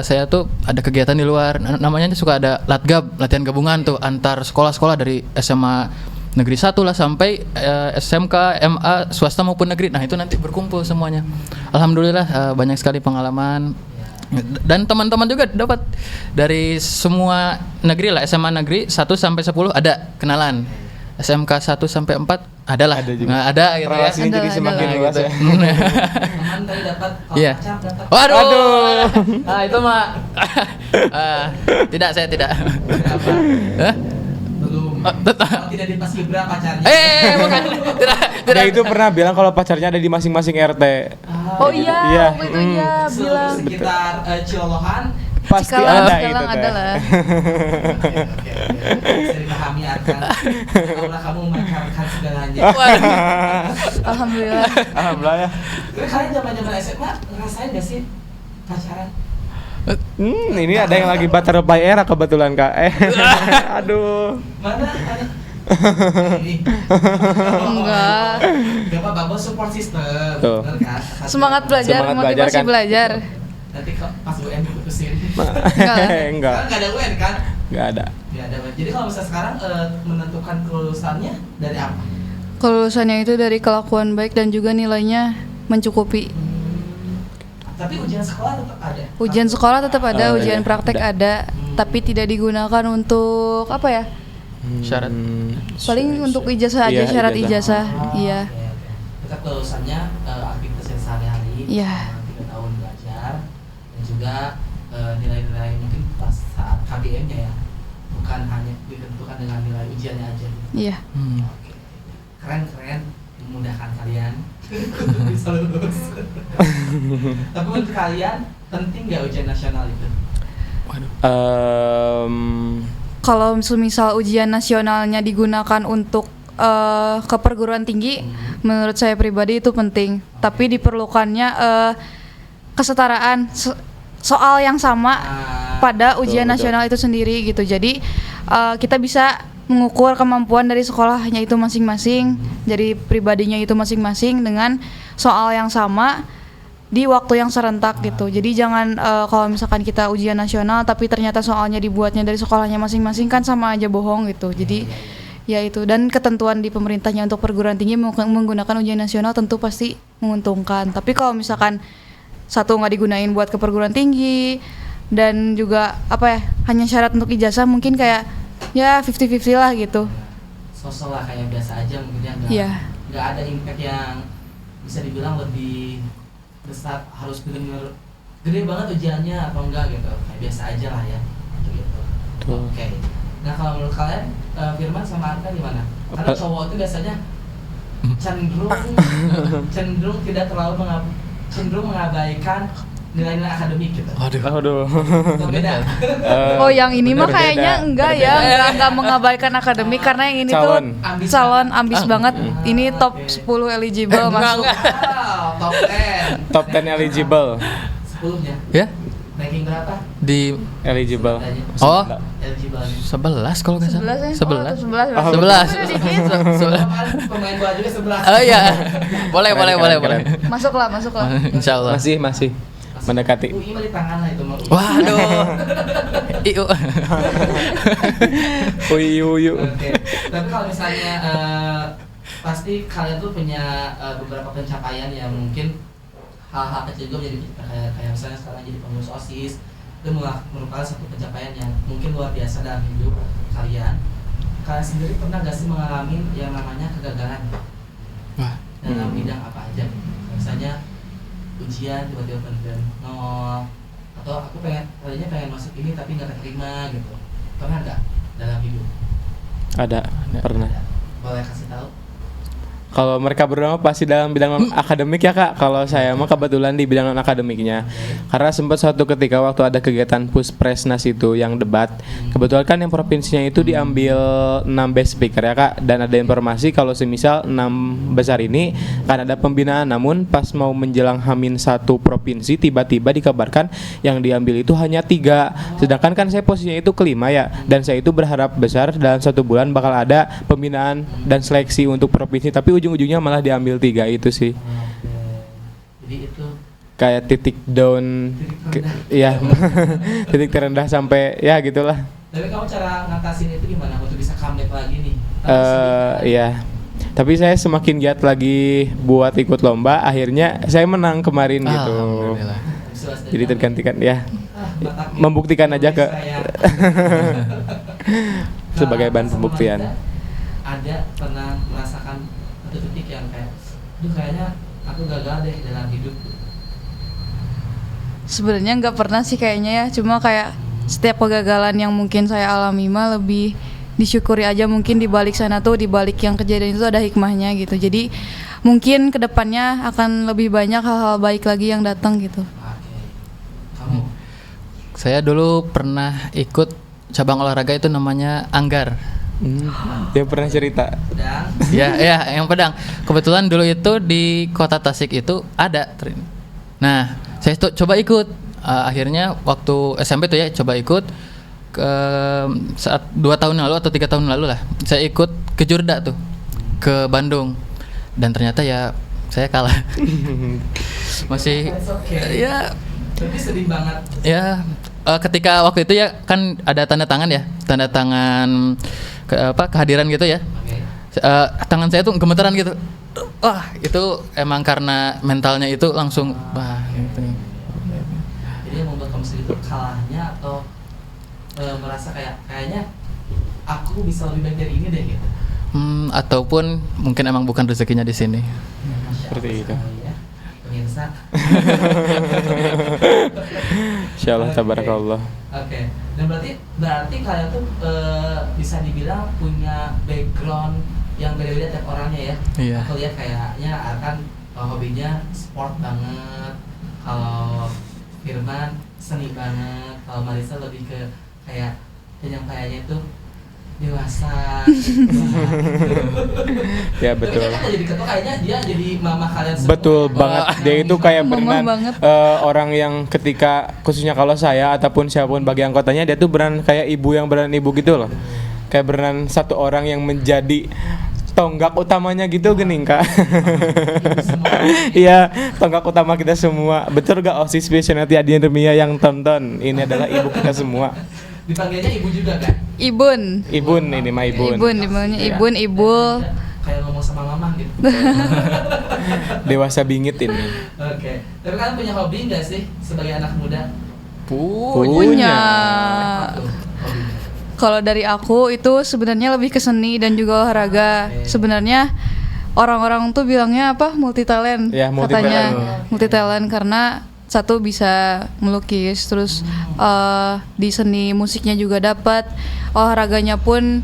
saya tuh ada kegiatan di luar, namanya suka ada latgab, latihan gabungan tuh antar sekolah-sekolah dari SMA negeri 1 lah sampai SMK, MA swasta maupun negeri. Nah, itu nanti berkumpul semuanya. Alhamdulillah banyak sekali pengalaman. Dan teman-teman juga dapat dari semua negeri lah, SMA negeri 1 sampai 10 ada kenalan. SMK 1 sampai 4 adalah. Ada juga. Nggak ada gitu ya. Relasinya jadi Ada, semakin ada. luas ya. Teman tadi dapat, kalau Iya. pacar dapat. Waduh. Nah, itu mah. Tidak, saya tidak. Berapa? Hah? Belum. Oh, Kalau tidak di Paskibra pacarnya. Bukan. Tidak. Dia itu pernah bilang kalau pacarnya ada di masing-masing RT. Oh iya, Iya. waktu itu iya Seluruh bilang. sekitar Cilolohan. Pasti Cikalang, ada Cikalang itu ada lah. Oke. Bisa dipahami akan. Kalau kamu memancarkan segalanya. Alhamdulillah. Alhamdulillah ya. Terus kalian zaman-zaman SMA ngerasain gak sih pacaran? Ini ada yang lagi butterfly era kebetulan Kak. Aduh. Mana? Ini. Enggak. Gak apa-apa, bos support system. Tuh. Bener kan? Semangat belajar, Semangat motivasi belajar, kan? belajar. Nanti pas UN diputusin. Enggak. Sekarang gak ada UN kan? Enggak ada. Gak ada UN. Jadi kalau misalnya sekarang menentukan kelulusannya dari apa? Kelulusannya itu dari kelakuan baik dan juga nilainya mencukupi. Tapi ujian sekolah tetap ada. Ujian sekolah tetap ada, Oh, ujian iya. praktek ada, tapi tidak digunakan untuk apa ya? Syarat. Paling untuk ijazah aja, Iya, syarat ijazah. ijazah. Iya. Oke. Tetap kelulusannya aktivitas sehari-hari. Iya. selama 3 tahun belajar dan juga nilai-nilai mungkin pas saat KBM-nya ya, bukan hanya ditentukan dengan nilai ujiannya aja. Iya. Oke. Keren, memudahkan kalian untuk bisa lulus. Tapi menurut kalian penting nggak ujian nasional itu? Kalau misal ujian nasionalnya digunakan untuk ke perguruan tinggi, menurut saya pribadi itu penting. Tapi diperlukannya kesetaraan soal yang sama pada ujian nasional itu sendiri gitu. Jadi kita bisa mengukur kemampuan dari sekolahnya itu masing-masing, dari pribadinya itu masing-masing dengan soal yang sama di waktu yang serentak gitu. Jadi jangan kalau misalkan kita ujian nasional tapi ternyata soalnya dibuatnya dari sekolahnya masing-masing, kan sama aja bohong gitu. Jadi ya itu, dan ketentuan di pemerintahnya untuk perguruan tinggi menggunakan ujian nasional tentu pasti menguntungkan. Tapi kalau misalkan satu nggak digunain buat ke perguruan tinggi, dan juga apa ya, hanya syarat untuk ijazah mungkin kayak ya 50-50 lah gitu. Sosok lah kayak biasa aja mungkin ya, Iya. nggak ada impact yang bisa dibilang lebih besar, harus benar-benar gede banget ujiannya atau enggak gitu, kayak biasa aja lah ya gitu. Oke. Nah kalau menurut kalian Firman sama Arka gimana? Karena cowok itu biasanya cenderung tidak terlalu cenderung mengabaikan nilai-nilai akademik gitu. Aduh. Itu beda. Oh yang ini mah berbeda, kayaknya enggak ya, enggak mengabaikan akademik karena yang ini Calon. tuh calon ambis banget. Ini top 10 eligible masuk. Wow, top 10. Top 10 eligible. 10-nya. Ya, Ranking berapa? di Eligible. oh Eligible. 11 kalau nggak salah. 11 ya? 11. 11. 11. Pemain bola juga 11. Oh iya. Boleh. Keren. Masuklah. Insya Allah. Masih mendekati. UI mah di tangan lah itu mah. Waduh. Iu. Uyu. Oke. Tapi kalau misalnya pasti kalian tuh punya beberapa pencapaian yang mungkin hal-hal kecil juga menjadi kayak misalnya sekarang jadi pengurus OSIS itu merupakan satu pencapaian yang mungkin luar biasa dalam hidup kalian. Kalian sendiri pernah gak sih mengalami yang namanya kegagalan dalam bidang apa aja? Misalnya ujian tiba-tiba benar nol, atau aku pengen masuk ini tapi nggak keterima gitu. Pernah nggak dalam hidup? Ada, pernah. Boleh kasih tahu? Kalau mereka berdua pasti dalam bidang akademik ya Kak. Kalau saya mah kebetulan di bidang akademiknya. Karena sempat suatu ketika waktu ada kegiatan Puspresnas itu yang debat. Kebetulan kan yang provinsinya itu diambil 6 best speaker ya Kak. Dan ada informasi kalau semisal 6 besar ini kan ada pembinaan. Namun pas mau menjelang H-1 provinsi tiba-tiba dikabarkan yang diambil itu hanya 3. Sedangkan kan saya posisinya itu kelima ya. Dan saya itu berharap besar dalam 1 bulan bakal ada pembinaan dan seleksi untuk provinsi. Tapi ujung-ujungnya malah diambil 3 itu sih. Jadi itu Kayak titik down, ya titik terendah sampai ya gitulah. Tapi kamu cara ngatasin itu gimana untuk bisa comeback lagi nih? Iya. Tapi saya semakin giat lagi buat ikut lomba. Akhirnya saya menang kemarin gitu. Alhamdulillah. Jadi tergantikan ya. Membuktikan aja ke sebagai bahan pembuktian. Ada pernah merasakan satu titik yang kayak, kayaknya aku gagal deh dalam hidup. Sebenarnya nggak pernah sih kayaknya ya, cuma kayak setiap kegagalan yang mungkin saya alami mah lebih disyukuri aja. Mungkin di balik sana tuh, di balik yang kejadian itu ada hikmahnya gitu. Jadi mungkin kedepannya akan lebih banyak hal-hal baik lagi yang datang gitu. Oke. Kamu? Saya dulu pernah ikut cabang olahraga itu namanya anggar. Dia pernah cerita. Dan Ya, yang pedang. Kebetulan dulu itu di Kota Tasik itu ada. Nah, saya tuh coba ikut. Akhirnya waktu SMP tuh ya coba ikut ke saat 2 tahun lalu atau 3 tahun lalu lah. Saya ikut ke Jurda tuh ke Bandung. Dan ternyata ya saya kalah. Masih ya tapi sedih banget. ya ketika waktu itu ya kan ada tanda tangan ya, tanda tangan kehadiran gitu ya. Oke. Tangan saya tuh gemetaran gitu. Wah, itu emang karena mentalnya itu langsung gitu. Jadi yang membuat kamu sedih itu kalahnya atau merasa kayaknya aku bisa lebih baik dari ini deh gitu. Ataupun mungkin emang bukan rezekinya di sini. Seperti itu. Ya, pemirsa. Insyaallah tabarakallah. Oke. Dan berarti kalian tuh bisa dibilang punya background yang beda-beda tiap orangnya ya. Iya. Aku lihat kayaknya Arkan hobinya sport banget. Kalau Firman seni banget. Kalau Marisa lebih ke kayak penyampaiannya itu dewasa. Ya betul. Tapi kan jadi ketua kayaknya dia jadi mama kalian semua. Betul banget. Dia itu kayak Mama beneran banget. orang yang ketika khususnya kalau saya ataupun siapapun bagi anggotanya dia tuh beneran kayak ibu yang beneran ibu gitu loh. Kayak beneran satu orang yang menjadi tonggak utamanya gitu gening Kak. Iya, tonggak utama kita semua. Betul gak OSIS Visionati Adian Remia yang tonton? Ini adalah ibu kita semua. Dipanggilnya ibu juga kan? Ibun. Ibun ini mah Ibun. Ibun, dimana Iya. Ibun, Ibul. Kayak ngomong sama mama gitu. Dewasa bingit ini. Oke. Tapi kalian punya hobi nggak sih sebagai anak muda? Punya. Kalau dari aku itu sebenarnya lebih ke seni dan juga olahraga. Sebenarnya orang-orang tuh bilangnya apa? Multi talent. Ya, Katanya multi talent karena satu bisa melukis, terus di seni musiknya juga dapat, olahraganya pun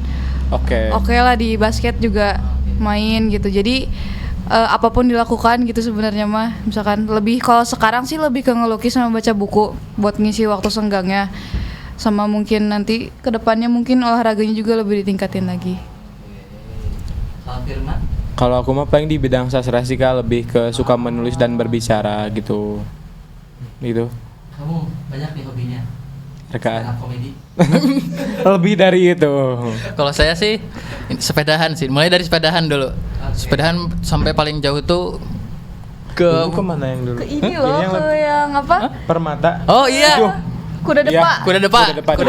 oke lah, di basket juga main gitu. Jadi apapun dilakukan gitu sebenarnya mah. Misalkan lebih kalau sekarang sih lebih ke ngelukis sama baca buku buat ngisi waktu senggangnya. Sama mungkin nanti kedepannya mungkin olahraganya juga lebih ditingkatin lagi. Kalau aku mah paling di bidang sastra sih Kak, lebih ke suka menulis dan berbicara gitu. Kamu banyak nih hobinya. Rekaan. Komedi. Lebih dari itu. Kalau saya sih sepedahan sih. Mulai dari sepedahan dulu. Sepedahan sampai paling jauh tuh Dulu kemana yang dulu? Ke ini loh, ke yang apa? Permata. Oh iya. Kuda depa. Kuda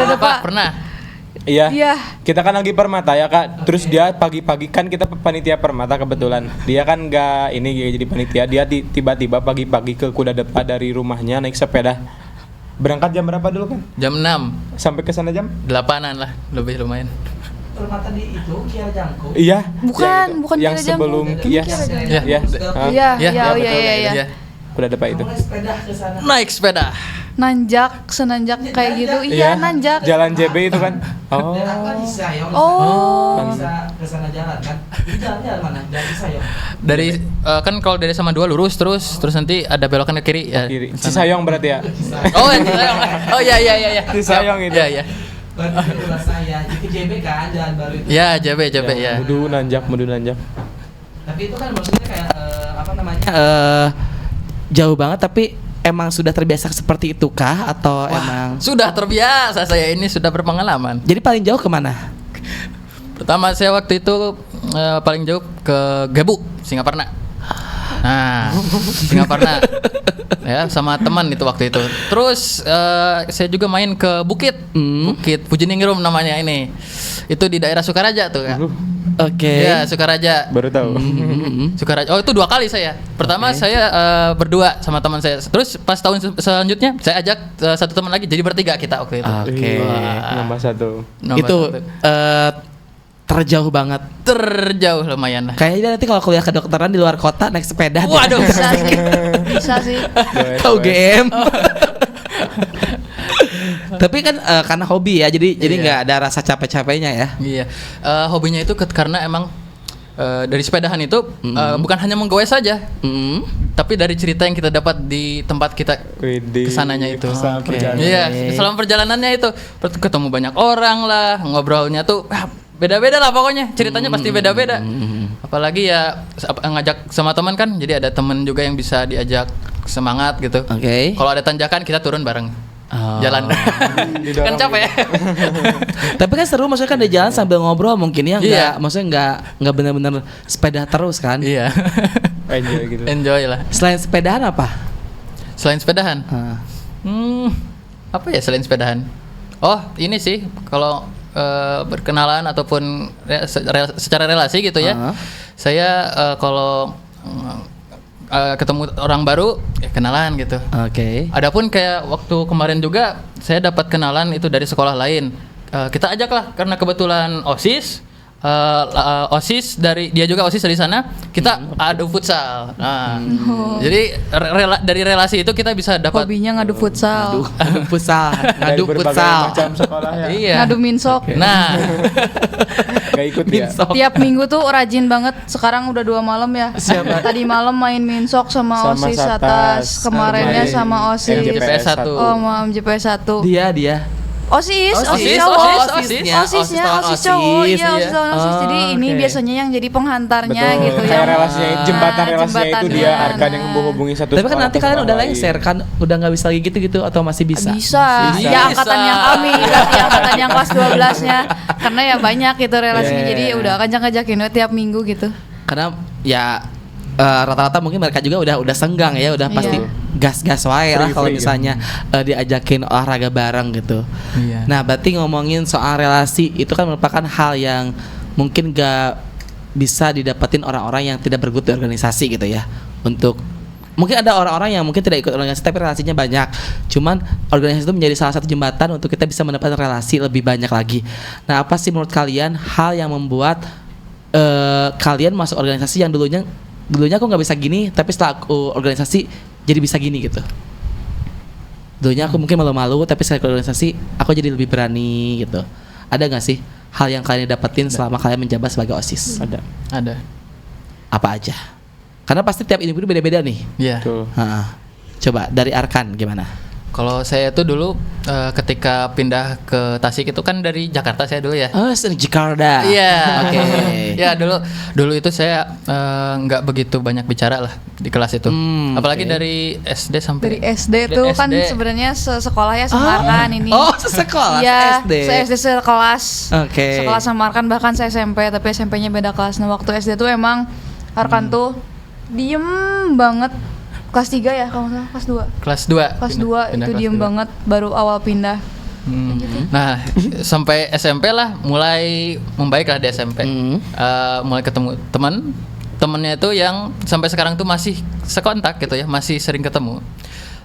depa. Pernah. Iya. Kita kan lagi Permata ya Kak. Terus dia pagi-pagi kan kita panitia Permata kebetulan. Dia kan nggak jadi panitia. Dia tiba-tiba pagi-pagi ke Kuda Depa dari rumahnya naik sepeda. Berangkat jam berapa dulu kan? Jam 6. Sampai ke sana jam 8-an lah, lebih lumayan. Permata di itu Kiara Jangkau. Iya. Bukan yang Kiara sebelum Jangkau. Iya. Iya. Kuda Depa itu. Naik sepeda. Senanjak kayak gitu. Iya, nanjak. Jalan JB itu kan. Oh. Bisa ke sana jalan kan? Jalan mana? Jalan Cisayong. Dari kan kalau dari sama 2 lurus terus nanti ada belokan ke kiri ya. Kiri. Cisayong berarti ya. Oh, ya, Cisayong. Oh iya. Cisayong itu. Iya. Berarti itulah saya. Jadi JB kan jalan baru itu. Ya, JB ya. Mudu nanjak. Tapi itu kan maksudnya kayak jauh banget, tapi emang sudah terbiasa seperti itu kah atau emang Sudah terbiasa, saya ini sudah berpengalaman. jadi paling jauh kemana? Pertama saya waktu itu paling jauh ke Gebu, Singaparna. Nah, Singaparna. Ya, sama teman itu waktu itu. Terus saya juga main ke Bukit Pujeningrum namanya ini. Itu di daerah Sukaraja tuh ya. Oke. Iya, Sukaraja. Baru tahu. Sukaraja. Oh, itu 2 kali saya. Pertama saya berdua sama teman saya. Terus pas tahun selanjutnya saya ajak satu teman lagi, jadi bertiga kita waktu itu. Oke. Nomor satu. Itu terjauh banget. Terjauh lumayan lah. Kayaknya nanti kalau kuliah kedokteran di luar kota naik sepeda. Waduh. Bisa sih. Tahu GM. Tapi kan karena hobi ya, jadi nggak ada rasa capek-capeknya ya. Iya. Hobinya itu karena emang dari sepedahan itu bukan hanya menggoes saja, tapi dari cerita yang kita dapat di tempat kita kesananya itu. Iya, selama perjalanannya itu ketemu banyak orang lah, ngobrolnya tuh beda-beda lah pokoknya, ceritanya pasti beda-beda. Apalagi ya ngajak sama teman kan, jadi ada teman juga yang bisa diajak semangat gitu. Oke. Kalau ada tanjakan kita turun bareng. Jalan kan capek. Tapi kan seru, maksudnya kan di jalan sambil ngobrol mungkin ya, maksudnya nggak benar-benar sepeda terus kan? Iya. Enjoy gitu. Enjoy lah. Selain sepedahan apa? Selain sepedahan? Apa ya selain sepedahan? Oh ini sih kalau berkenalan ataupun secara relasi gitu ya. Saya kalau ketemu orang baru ya kenalan gitu. Oke. Adapun kayak waktu kemarin juga saya dapat kenalan itu dari sekolah lain. Kita ajak lah karena kebetulan OSIS dari dia juga OSIS dari sana, kita adu futsal. Nah, jadi dari relasi itu kita bisa dapat Hobinya ngadu futsal. Ngadu futsal. Macam sekolah ya. Iya. Ngadu minsok. Nah, Gak ikut ya. Tiap minggu tuh rajin banget. Sekarang udah 2 malam ya. Siapa? Tadi malam main minsok sama OSIS atas. Kemarinnya sama OSIS. MJPS 1. Oh, sama MJPS 1. Dia. OSIS cowok. OSISnya. OSISnya OSIS cowok. Iya, OSIS lawan OSIS. Jadi ini biasanya yang jadi penghantarnya gitu ya. Kayak relasinya, jembatan relasinya itu dia jembatannya. Arkan yang menghubungi satu. Tapi kan sekolah nanti ke kalian sekolah udah lain. lengser kan, udah nggak bisa lagi gitu atau masih bisa? Bisa. Ya angkatan yang kami, berarti angkatan yang kelas 12-nya. Karena ya banyak gitu relasinya. Jadi udah ngajak-ngajakin tiap minggu gitu. Karena ya rata-rata mungkin mereka juga udah senggang ya, udah pasti gas-gas wae lah kalau misalnya diajakin olahraga bareng gitu. Iya. Nah, berarti ngomongin soal relasi itu kan merupakan hal yang mungkin gak bisa didapetin orang-orang yang tidak bergelut di organisasi gitu ya. Untuk mungkin ada orang-orang yang mungkin tidak ikut organisasi tapi relasinya banyak. Cuman organisasi itu menjadi salah satu jembatan untuk kita bisa mendapatkan relasi lebih banyak lagi. Nah, apa sih menurut kalian hal yang membuat kalian masuk organisasi yang dulunya aku nggak bisa gini, tapi setelah aku organisasi jadi bisa gini gitu? Dulunya aku mungkin malu-malu, tapi setelah ikut organisasi aku jadi lebih berani gitu. Ada nggak sih hal yang kalian dapetin selama kalian menjabat sebagai OSIS? Ada. Apa aja? Karena pasti tiap individu beda-beda nih. Iya. Coba dari Arkan gimana? Kalau saya tuh dulu ketika pindah ke Tasik itu kan dari Jakarta saya dulu ya. Oh, Jakarta. Iya. Oke. Ya dulu itu saya nggak begitu banyak bicara lah di kelas itu. Apalagi dari SD sampai. Dari SD tuh kan sebenarnya sekolah ya sama Arkan ini. Oh, sekolah ya, SD. SD sekelas. Oke. Sekelas sama Arkan, bahkan saya SMP, tapi SMP-nya beda kelas. Nah, waktu SD tuh emang Arkan tuh diem banget. Kelas 3 ya kalau nggak salah, kelas 2. Kelas 2 itu diem banget, baru awal pindah. Nah, sampai SMP lah mulai membaik lah di SMP. Mulai ketemu temennya itu yang sampai sekarang tuh masih sekontak gitu ya, masih sering ketemu.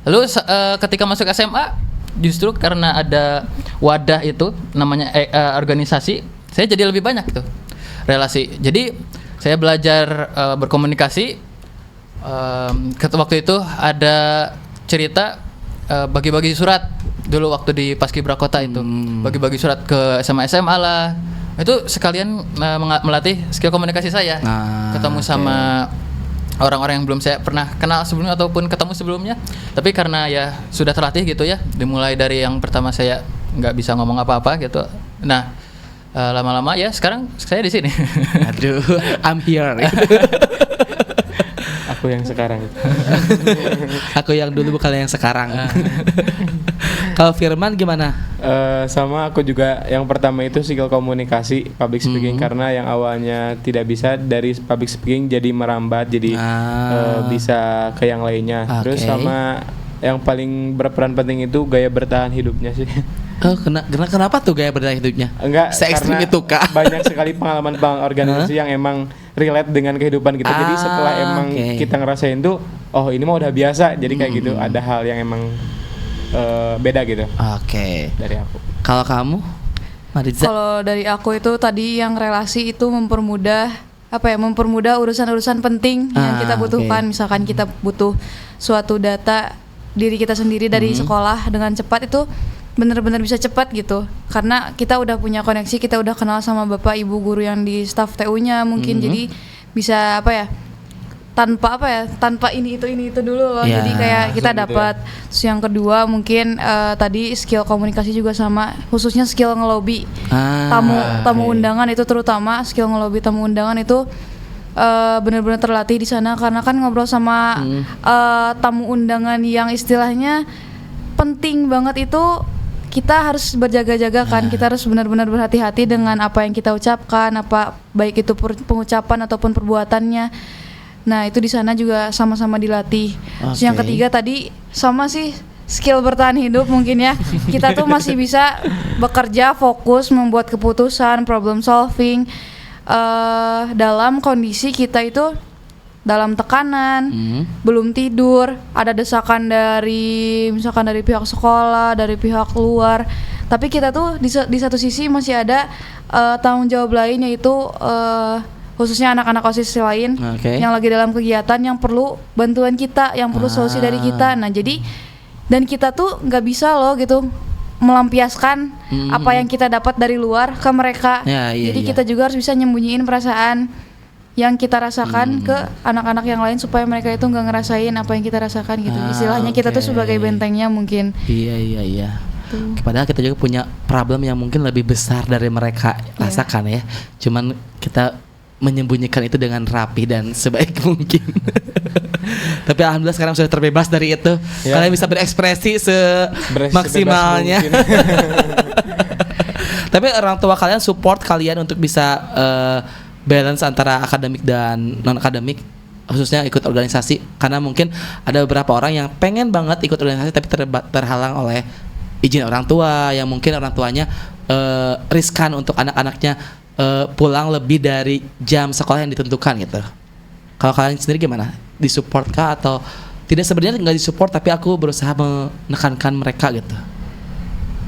Lalu ketika masuk SMA, justru karena ada wadah itu namanya organisasi, saya jadi lebih banyak tuh relasi. Jadi saya belajar berkomunikasi. Waktu itu ada cerita bagi-bagi surat dulu waktu di Paskibra Kota itu, bagi-bagi surat ke SMA lah. Itu sekalian melatih skill komunikasi saya. Ketemu sama orang-orang yang belum saya pernah kenal sebelumnya ataupun ketemu sebelumnya. Tapi karena ya sudah terlatih gitu ya, dimulai dari yang pertama saya nggak bisa ngomong apa-apa gitu. Nah, lama-lama ya sekarang saya di sini. Aduh, I'm here. Aku yang sekarang. Aku yang dulu bukan yang sekarang. Kalau Firman gimana? Sama aku juga yang pertama itu skill komunikasi public speaking, karena yang awalnya tidak bisa, dari public speaking jadi merambat jadi bisa ke yang lainnya. Terus sama yang paling berperan penting itu gaya bertahan hidupnya sih. Oh, kenapa tuh gaya bertahan hidupnya? Enggak, se-ekstrim itu Kak. Banyak sekali pengalaman organisasi yang emang relate dengan kehidupan kita. Jadi setelah emang kita ngerasain tuh, oh ini mah udah biasa. Jadi kayak gitu, ada hal yang emang beda gitu. Oke. Dari aku. Kalau kamu, Mariza? Kalau dari aku itu tadi yang relasi itu mempermudah urusan-urusan penting yang kita butuhkan. Misalkan kita butuh suatu data diri kita sendiri dari sekolah dengan cepat, itu benar-benar bisa cepat gitu, karena kita udah punya koneksi, kita udah kenal sama bapak ibu guru yang di staff TU-nya mungkin, jadi bisa tanpa ini itu dulu loh. Jadi kayak kita dapat. Terus yang kedua mungkin tadi skill komunikasi juga sama, khususnya skill ngelobi tamu undangan, itu terutama skill ngelobi tamu undangan itu benar-benar terlatih di sana, karena kan ngobrol sama tamu undangan yang istilahnya penting banget itu, kita harus berjaga-jaga kan, kita harus benar-benar berhati-hati dengan apa yang kita ucapkan, apa baik itu pengucapan ataupun perbuatannya. Nah, itu di sana juga sama-sama dilatih. Terus yang ketiga tadi sama sih, skill bertahan hidup mungkin ya. Kita tuh masih bisa bekerja, fokus, membuat keputusan, problem solving dalam kondisi kita itu dalam tekanan, belum tidur, ada desakan dari misalkan dari pihak sekolah, dari pihak luar. Tapi kita tuh di satu sisi masih ada tanggung jawab lain, yaitu khususnya anak-anak OSIS lain yang lagi dalam kegiatan, yang perlu bantuan kita, yang perlu solusi dari kita. Nah, jadi dan kita tuh nggak bisa loh gitu melampiaskan apa yang kita dapat dari luar ke mereka. Jadi kita juga harus bisa nyembunyiin perasaan yang kita rasakan ke anak-anak yang lain, supaya mereka itu nggak ngerasain apa yang kita rasakan gitu. Istilahnya kita tuh sebagai bentengnya mungkin. Iya. Padahal kita juga punya problem yang mungkin lebih besar dari mereka rasakan ya. Cuman kita menyembunyikan itu dengan rapi dan sebaik mungkin. Tapi alhamdulillah sekarang sudah terbebas dari itu. Kalian bisa berekspresi semaksimalnya. Tapi orang tua kalian support kalian untuk bisa balance antara akademik dan non akademik, khususnya ikut organisasi, karena mungkin ada beberapa orang yang pengen banget ikut organisasi tapi terhalang oleh izin orang tua, yang mungkin orang tuanya riskan untuk anak-anaknya pulang lebih dari jam sekolah yang ditentukan gitu. Kalau kalian sendiri gimana? Disupport kah atau tidak sebenarnya nggak disupport tapi aku berusaha menekankan mereka gitu?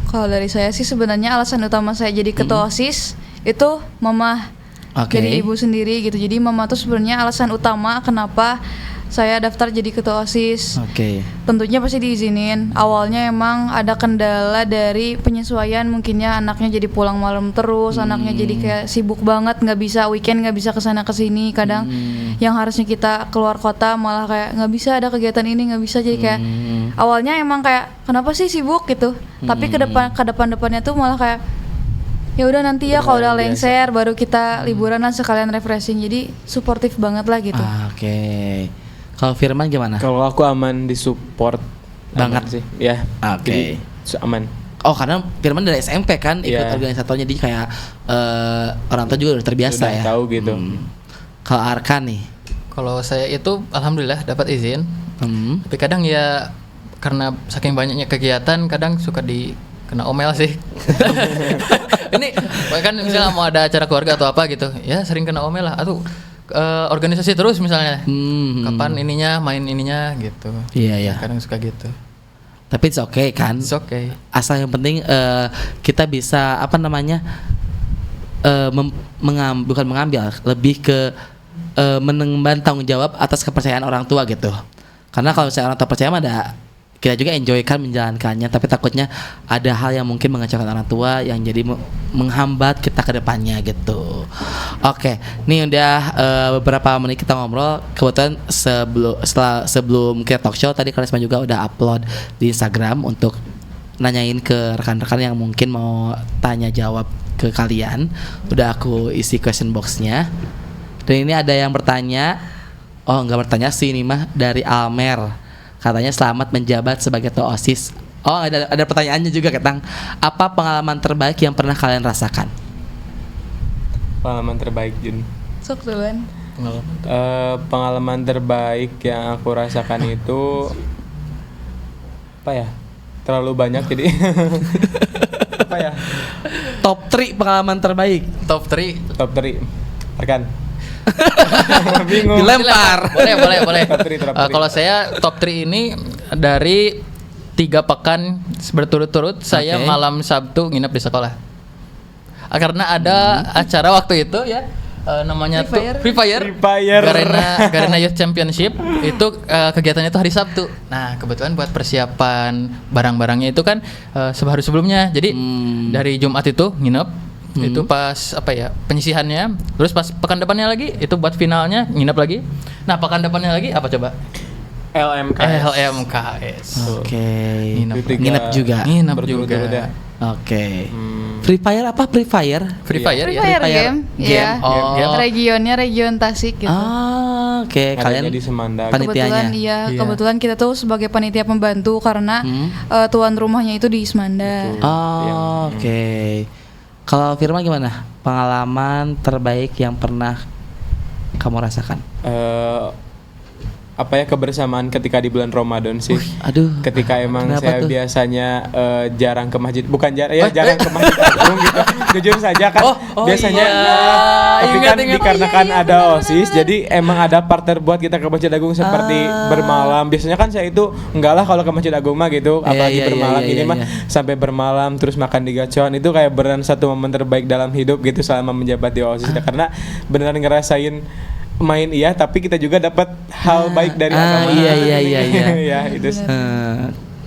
Kalau dari saya sih sebenarnya alasan utama saya jadi ketua OSIS itu mama. Oke. Jadi ibu sendiri gitu. Jadi mama tuh sebenarnya alasan utama kenapa saya daftar jadi ketua OSIS. Oke. Tentunya pasti diizinin. Awalnya emang ada kendala dari penyesuaian, mungkinnya anaknya jadi pulang malam terus, anaknya jadi kayak sibuk banget, nggak bisa weekend, nggak bisa kesana kesini. Kadang yang harusnya kita keluar kota malah kayak nggak bisa ada kegiatan ini, nggak bisa. Jadi kayak awalnya emang kayak kenapa sih sibuk gitu. Tapi ke depannya tuh malah kayak ya udah nanti ya kalau udah lengser baru kita liburan lah sekalian refreshing. Jadi suportif banget lah gitu. Oke. Kalau Firman gimana? Kalau aku aman disupport Banget sih. Ya. Oke. Jadi, aman. Oh karena Firman dari SMP kan ikut Iya. organisatornya, jadi kayak orang tua juga udah terbiasa Udah ya. tahu gitu. Kalau Arkan nih, Kalau saya itu alhamdulillah dapat izin. Tapi kadang ya karena saking banyaknya kegiatan kadang suka kena omel sih. Ini kan misalnya mau ada acara keluarga atau apa gitu, ya sering kena omel lah. Atau organisasi terus misalnya. Kapan main ininya gitu. Iya iya. Kadang suka gitu. Tapi it's okay kan? It's okay. Asal yang penting kita bisa bukan mengambil, lebih ke mengemban tanggung jawab atas kepercayaan orang tua gitu. Karena kalau misalnya orang tua percaya mah kita juga enjoy kan menjalankannya, tapi takutnya ada hal yang mungkin mengecewakan orang tua yang jadi menghambat kita ke depannya gitu. Oke, nih udah beberapa menit kita ngobrol. Kebetulan sebelum kita talk show tadi Karisma juga udah upload di Instagram untuk nanyain ke rekan-rekan yang mungkin mau tanya jawab ke kalian. Udah aku isi question box-nya. Dan ini ada yang bertanya, nggak bertanya sih, ini mah dari Almer. Katanya selamat menjabat sebagai ketua OSIS. Oh, ada pertanyaannya juga tentang apa pengalaman terbaik yang pernah kalian rasakan? Pengalaman terbaik Jun. Sok duluan. Pengalaman terbaik yang aku rasakan itu apa ya? Terlalu banyak jadi apa ya? Top 3 pengalaman terbaik. Top 3. Top 3. Rekan. Bingung. Dilempar. Boleh. Top 3. Kalau saya top 3 ini dari 3 pekan berturut-turut saya malam Sabtu nginep di sekolah. Karena ada acara waktu itu ya, namanya Free Fire. Garena Youth Championship itu kegiatannya itu hari Sabtu. Nah kebetulan buat persiapan barang-barangnya itu kan sehari sebelumnya. Jadi dari Jumat itu nginep. Itu pas penyisihannya, terus pas pekan depannya lagi itu buat finalnya nginep lagi. Nah pekan depannya lagi apa coba? LMKS. Oke. Nginep juga. Oke. Free Fire apa? Free Fire game. Iya. Regionnya region Tasik gitu. Oke. Kalian di Semanda. Panitianya. Kebetulan kita tuh sebagai panitia pembantu karena tuan rumahnya itu di Semanda. Oke. Kalau Firman gimana? Pengalaman terbaik yang pernah kamu rasakan? Kebersamaan ketika di bulan Ramadan sih. Aduh. Ketika emang saya tuh? Biasanya jarang ke masjid, jarang ke masjid agung gitu. Jujur saja kan biasanya tapi kan dikarenakan ada OSIS jadi emang ada partner buat kita ke masjid agung seperti bermalam. Biasanya kan saya itu enggak lah kalau ke masjid agung mah gitu, apalagi bermalam ini mah sampai bermalam terus makan di gacoan itu kayak beneran satu momen terbaik dalam hidup gitu selama menjabat di OSIS karena beneran ngerasain main tapi kita juga dapat hal baik dari agama. Iya. Ya, itu.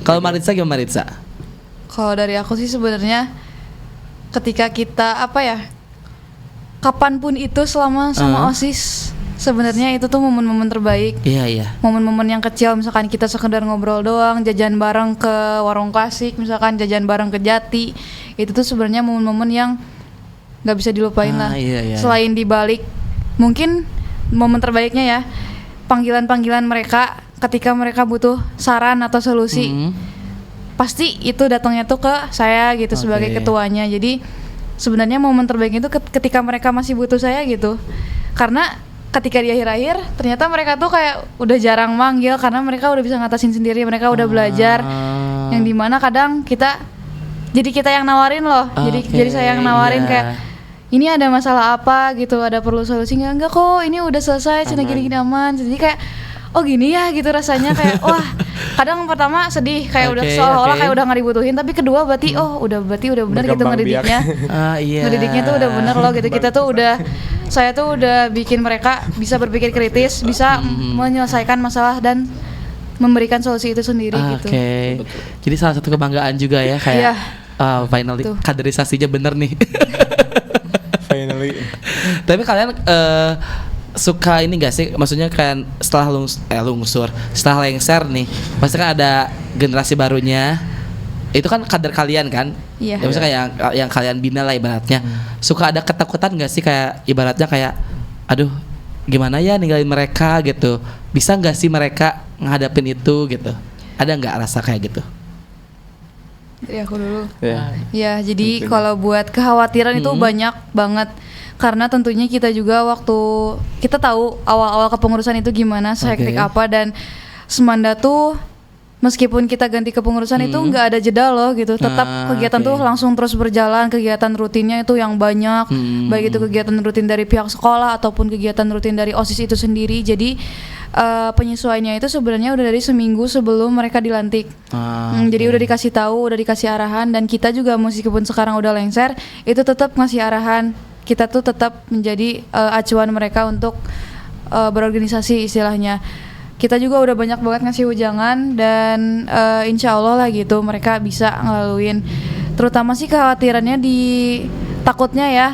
Kalau Maritza gimana Maritza? Kalau dari aku sih sebenarnya ketika kita kapanpun itu selama sama OSIS sebenarnya itu tuh momen-momen terbaik. Iya. Momen-momen yang kecil, misalkan kita sekedar ngobrol doang, jajan bareng ke warung klasik, misalkan jajan bareng ke Jati, itu tuh sebenarnya momen-momen yang nggak bisa dilupain lah. Iya. Selain dibalik mungkin momen terbaiknya ya panggilan-panggilan mereka ketika mereka butuh saran atau solusi. Pasti itu datangnya tuh ke saya gitu sebagai ketuanya. Jadi sebenarnya momen terbaiknya itu ketika mereka masih butuh saya gitu. Karena ketika di akhir-akhir ternyata mereka tuh kayak udah jarang manggil karena mereka udah bisa ngatasin sendiri, mereka udah belajar. Yang dimana kadang kita yang nawarin loh. Jadi saya yang nawarin kayak ini ada masalah apa gitu, ada perlu solusi enggak kok, ini udah selesai, cina gini-gini aman. Jadi kayak oh gini ya gitu rasanya kayak wah kadang pertama sedih kayak udah Oke, seolah-olah oke. kayak udah nggak dibutuhin, tapi kedua berarti udah benar gitu Berkembang ngedidiknya. Iya. Ngedidiknya tuh udah bener loh gitu. Kita tuh saya tuh udah bikin mereka bisa berpikir kritis, bisa menyelesaikan masalah dan memberikan solusi itu sendiri gitu. Oke. Jadi salah satu kebanggaan juga ya kayak Iya. finally Tuh. kaderisasinya bener nih. Finally. Tapi kalian suka ini gak sih? Maksudnya kan setelah lungsur, setelah lengser nih, pasti kan ada generasi barunya. Itu kan kader kalian kan? Iya. Ya, maksudnya kayak yang kalian bina lah ibaratnya. Suka ada ketakutan gak sih kayak ibaratnya kayak aduh gimana ya ninggalin mereka gitu. Bisa gak sih mereka ngadapin itu gitu? Ada nggak rasa kayak gitu? Dari aku dulu. Ya. Ya, jadi Tentunya. kalau buat kekhawatiran itu banyak banget. Karena tentunya kita juga waktu kita tahu awal-awal kepengurusan itu gimana, sehektik Oke. apa, dan Semanda tuh meskipun kita ganti kepengurusan itu nggak ada jeda loh gitu. Tetap kegiatan oke. tuh langsung terus berjalan, kegiatan rutinnya itu yang banyak. Baik itu kegiatan rutin dari pihak sekolah ataupun kegiatan rutin dari OSIS itu sendiri. Jadi penyesuaiannya itu sebenarnya udah dari seminggu sebelum mereka dilantik. Jadi udah dikasih tahu, udah dikasih arahan, dan kita juga meskipun sekarang udah lengser, itu tetap ngasih arahan. Kita tuh tetap menjadi acuan mereka untuk berorganisasi istilahnya. Kita juga udah banyak banget ngasih ujangan, dan insya Allah lah gitu mereka bisa ngelaluin. Terutama sih kekhawatirannya di takutnya ya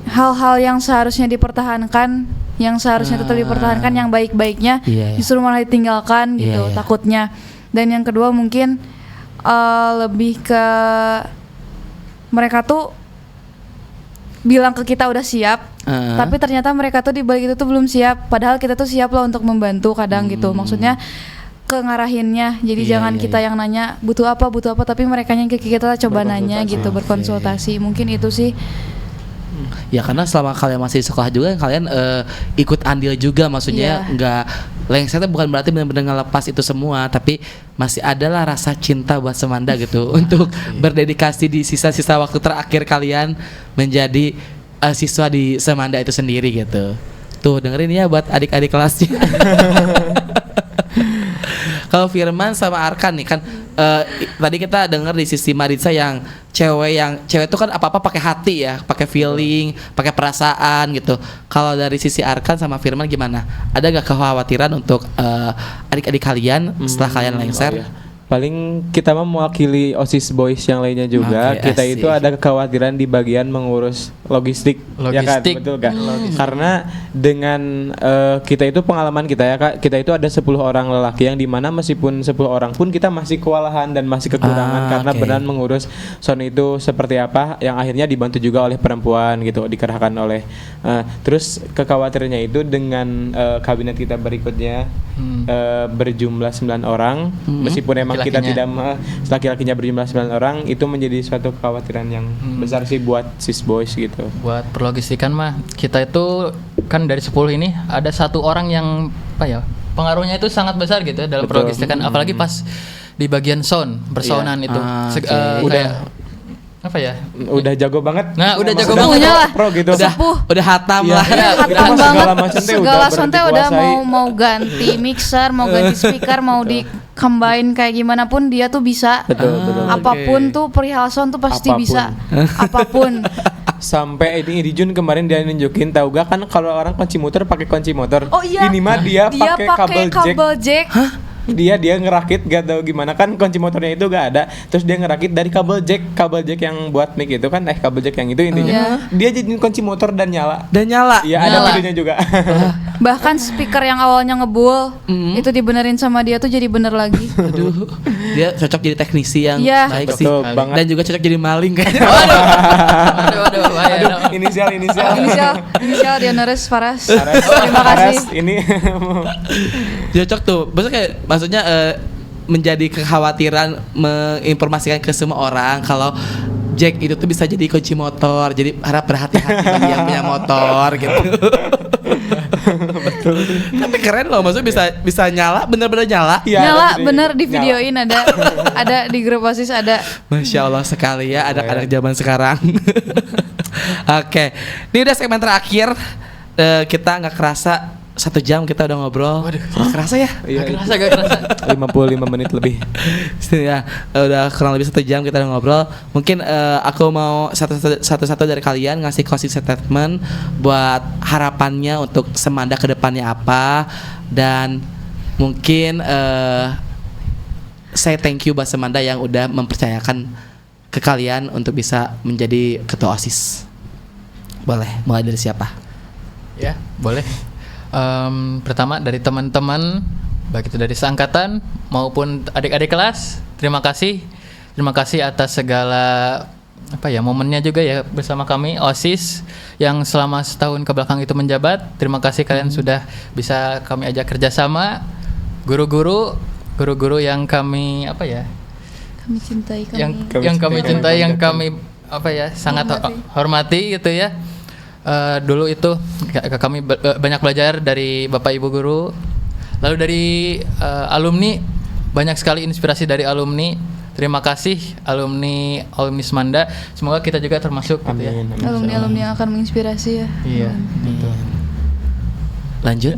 hal-hal yang seharusnya dipertahankan, yang seharusnya tetap dipertahankan, yang baik-baiknya Iya, iya. justru malah ditinggalkan gitu, Iya, iya. takutnya. Dan yang kedua mungkin lebih ke mereka tuh bilang ke kita udah siap, tapi ternyata mereka tuh di balik itu tuh belum siap. Padahal kita tuh siap loh untuk membantu kadang gitu. Maksudnya ke ngarahinnya. Jadi Iya, jangan iya, kita iya. yang nanya butuh apa, tapi mereka yang ke kita coba nanya gitu, berkonsultasi. Mungkin itu sih. Ya karena selama kalian masih di sekolah juga kalian ikut andil juga, maksudnya Iya. nggak lengser itu bukan berarti benar-benar ngelepas itu semua, tapi masih adalah rasa cinta buat Semanda gitu untuk berdedikasi di sisa-sisa waktu terakhir kalian menjadi siswa di Semanda itu sendiri gitu. Tuh dengerin ya buat adik-adik kelasnya. Kalau Firman sama Arkan nih kan tadi kita dengar di sisi Maritza yang cewek itu kan apa-apa pakai hati ya, pakai feeling, pakai perasaan gitu. Kalau dari sisi Arkan sama Firman gimana? Ada gak kekhawatiran untuk adik-adik kalian setelah kalian lengser? Oh iya. Paling kita mewakili OSIS Boys yang lainnya juga. Oke, Kita itu asik. ada kekhawatiran di bagian mengurus logistik, ya kan, Logistik. betul kan? Karena dengan kita itu pengalaman kita ya Kak, kita itu ada 10 orang lelaki yang dimana meskipun 10 orang pun kita masih kewalahan dan masih kekurangan karena oke. benar mengurus sound itu seperti apa, yang akhirnya dibantu juga oleh perempuan gitu, dikerahkan oleh terus kekhawatirannya itu dengan kabinet kita berikutnya berjumlah 9 orang, meskipun emang kita Laki-lakinya. tidak laki-lakinya berjumlah 9 orang, itu menjadi suatu kekhawatiran yang besar sih buat sis boys gitu. Buat perlogistikan mah kita itu kan dari 10 ini ada satu orang yang apa ya, pengaruhnya itu sangat besar gitu ya dalam Betul. perlogistikan, apalagi pas di bagian sound persaunan itu. oke. Kayak apa ya? Udah jago banget. Nah, udah jago Maksudnya banget. pro- pro gitu. Udah hatam Iya. lah. Iya. Hatam Kita mah banget, segala macam teh segala udah sound teh berarti udah kuasai. mau ganti mixer, mau ganti speaker, mau di combine kayak gimana pun dia tuh bisa. Betul, betul. Apapun tuh perihal sound tuh pasti Apapun. bisa. Apapun. Sampai ini Jun kemarin dia nunjukin, tahu gak kan kalau orang kunci motor pakai kunci motor. Oh iya. Ini mah dia pakai kabel jack. kabel jack. Dia ngerakit gak tahu gimana kan kunci motornya itu gak ada, terus dia ngerakit dari kabel jack yang buat mic itu kan, kabel jack yang itu intinya. Dia jadiin kunci motor dan nyala. Dan nyala. Iya, ada Nyala. videonya juga. Bahkan speaker yang awalnya ngebul itu dibenerin sama dia tuh jadi bener lagi. Aduh, dia cocok jadi teknisi yang Iya. baik sih. Betul banget. Dan juga cocok jadi maling kayaknya. Aduh, bahaya dong. Inisial Inisial Dioneres Faras. Aras, Terima kasih. Aras, ini Cocok tuh. Maksudnya menjadi kekhawatiran menginformasikan ke semua orang kalau Jack itu tuh bisa jadi kunci motor. Jadi harap berhati-hati bagi yang punya motor gitu. Betul. Tapi keren loh, maksudnya bisa nyala, bener-bener nyala. Iya, Nyala jadi bener di nyala. videoin ada di grup OSIS ada. Masya Allah sekali ya anak-anak zaman sekarang. Oke, ini udah segmen terakhir. Kita nggak kerasa 1 jam kita udah ngobrol. Waduh, Gak kerasa ya? Gak kerasa. 55 menit lebih. Ya, udah kurang lebih 1 jam kita udah ngobrol. Mungkin aku mau satu-satu dari kalian ngasih closing statement buat harapannya untuk Semanda ke depannya apa, dan mungkin saya thank you buat Semanda yang udah mempercayakan ke kalian untuk bisa menjadi ketua OSIS. Boleh, mulai dari siapa? Ya, boleh. Pertama dari teman-teman, baik itu dari seangkatan maupun adik-adik kelas, terima kasih atas segala momennya juga ya bersama kami OSIS yang selama setahun kebelakang itu menjabat. Terima kasih kalian sudah bisa kami ajak kerjasama. Guru-guru yang kami Kami cintai, yang kami sangat hormati gitu ya. Dulu itu kami banyak belajar dari Bapak Ibu guru. Lalu dari alumni, banyak sekali inspirasi dari alumni. Terima kasih alumni Semanda. Semoga kita juga termasuk gitu ya. Alumni yang akan menginspirasi ya. Iya, gitu. Lanjut.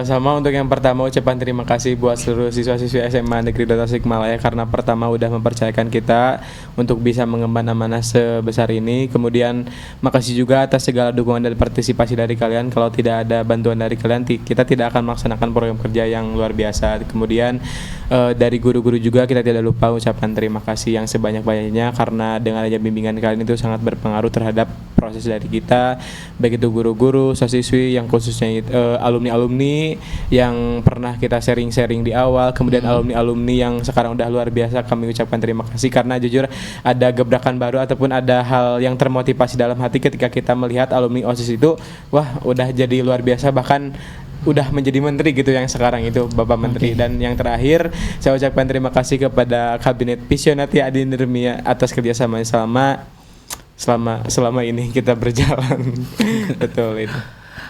Sama untuk yang pertama, ucapan terima kasih buat seluruh siswa-siswi SMA Negeri 2 Tasikmalaya karena pertama udah mempercayakan kita untuk bisa mengemban amanah sebesar ini. Kemudian makasih juga atas segala dukungan dan partisipasi dari kalian. Kalau tidak ada bantuan dari kalian, kita tidak akan melaksanakan program kerja yang luar biasa. Kemudian dari guru-guru juga kita tidak lupa ucapan terima kasih yang sebanyak-banyaknya karena dengan adanya bimbingan kalian itu sangat berpengaruh terhadap proses dari kita, baik itu guru-guru, siswi yang khususnya alumni yang pernah kita sharing-sharing di awal, kemudian alumni yang sekarang udah luar biasa. Kami ucapkan terima kasih karena jujur ada gebrakan baru ataupun ada hal yang termotivasi dalam hati ketika kita melihat alumni OSIS itu wah udah jadi luar biasa, bahkan udah menjadi menteri gitu yang sekarang itu Bapak Menteri. Dan yang terakhir saya ucapkan terima kasih kepada Kabinet Visionati Adi Nurmia atas kerjasama selama ini kita berjalan. Betul itu.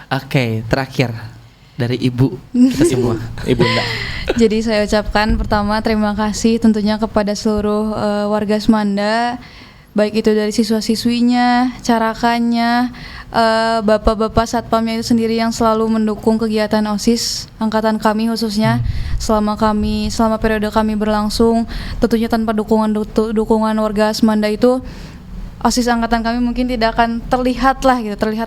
Oke, terakhir dari ibu kita semua. Ibunda. Jadi saya ucapkan pertama terima kasih tentunya kepada seluruh warga Semanda, baik itu dari siswa-siswinya, carakannya, bapak-bapak satpamnya itu sendiri yang selalu mendukung kegiatan OSIS angkatan kami khususnya selama periode kami berlangsung. Tentunya tanpa dukungan warga Semanda itu OSIS angkatan kami mungkin tidak akan terlihat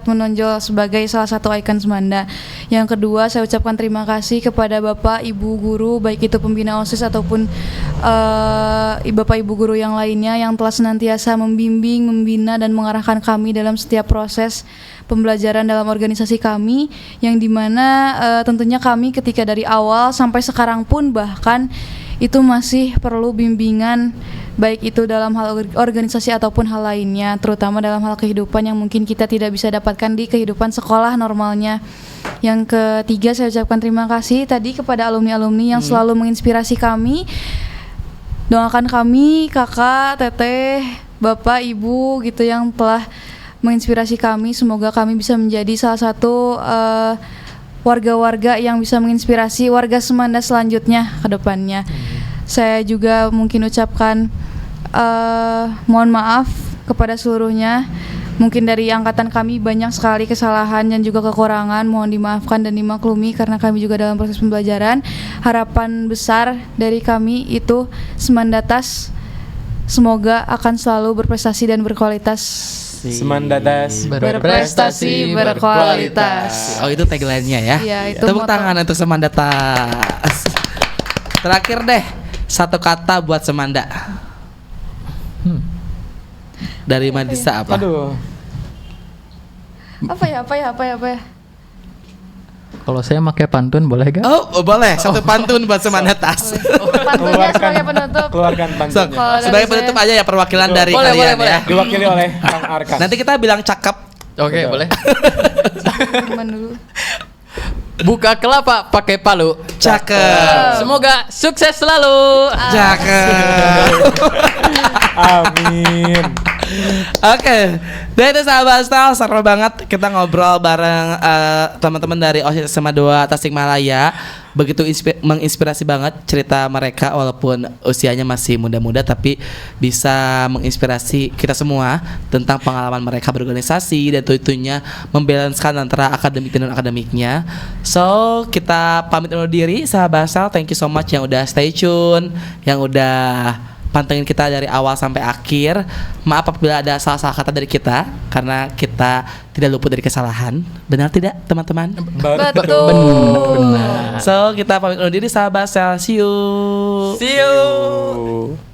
menonjol sebagai salah satu ikon Semanda. Yang kedua, saya ucapkan terima kasih kepada Bapak Ibu guru, baik itu pembina OSIS ataupun Bapak Ibu guru yang lainnya yang telah senantiasa membimbing, membina dan mengarahkan kami dalam setiap proses pembelajaran dalam organisasi kami, yang dimana tentunya kami ketika dari awal sampai sekarang pun bahkan itu masih perlu bimbingan, baik itu dalam hal organisasi ataupun hal lainnya, terutama dalam hal kehidupan yang mungkin kita tidak bisa dapatkan di kehidupan sekolah normalnya. Yang ketiga, saya ucapkan terima kasih tadi kepada alumni-alumni yang selalu menginspirasi kami. Doakan kami, kakak, teteh, bapak, ibu gitu yang telah menginspirasi kami. Semoga kami bisa menjadi salah satu warga-warga yang bisa menginspirasi warga Semanda selanjutnya ke depannya. Saya juga mungkin ucapkan mohon maaf kepada seluruhnya. Mungkin dari angkatan kami banyak sekali kesalahan dan juga kekurangan, mohon dimaafkan dan dimaklumi karena kami juga dalam proses pembelajaran. Harapan besar dari kami itu Semandatas semoga akan selalu berprestasi dan berkualitas. Semandatas berprestasi berkualitas. Oh, itu tagline-nya ya. Iya, itu Tepuk moto. tangan untuk Semandatas. Terakhir deh, satu kata buat Semanda. Dari Madisa apa? Aduh. Apa ya? Kalau saya pakai pantun boleh gak? Oh, boleh. Satu pantun buat Semandatas. Pantunnya sebagai penutup. Keluarkan So, pantunnya. Kalau dari sebagai saya- penutup aja ya perwakilan dari Boleh, kalian boleh. ya. Diwakili oleh Kang Arkan. Nanti kita bilang cakep. Oke, Betul. boleh. Gimana dulu? Buka kelapa pakai palu. Cakep. Semoga sukses selalu. Cakep. Amin. Oke, dan itu sahabat Stal, seru banget kita ngobrol bareng teman-teman dari OSIS SMA 2 Tasikmalaya. begitu menginspirasi banget cerita mereka walaupun usianya masih muda-muda tapi bisa menginspirasi kita semua tentang pengalaman mereka berorganisasi dan tentunya membalancekan antara akademik dan non akademiknya. So kita pamit undur diri sahabat Bastal, thank you so much yang udah stay tune, yang udah pantengin kita dari awal sampai akhir. Maaf apabila ada salah-salah kata dari kita karena kita tidak luput dari kesalahan. Benar tidak teman-teman? Betul. Benar. So kita pamit undur diri sahabat Bastal. See you. See you.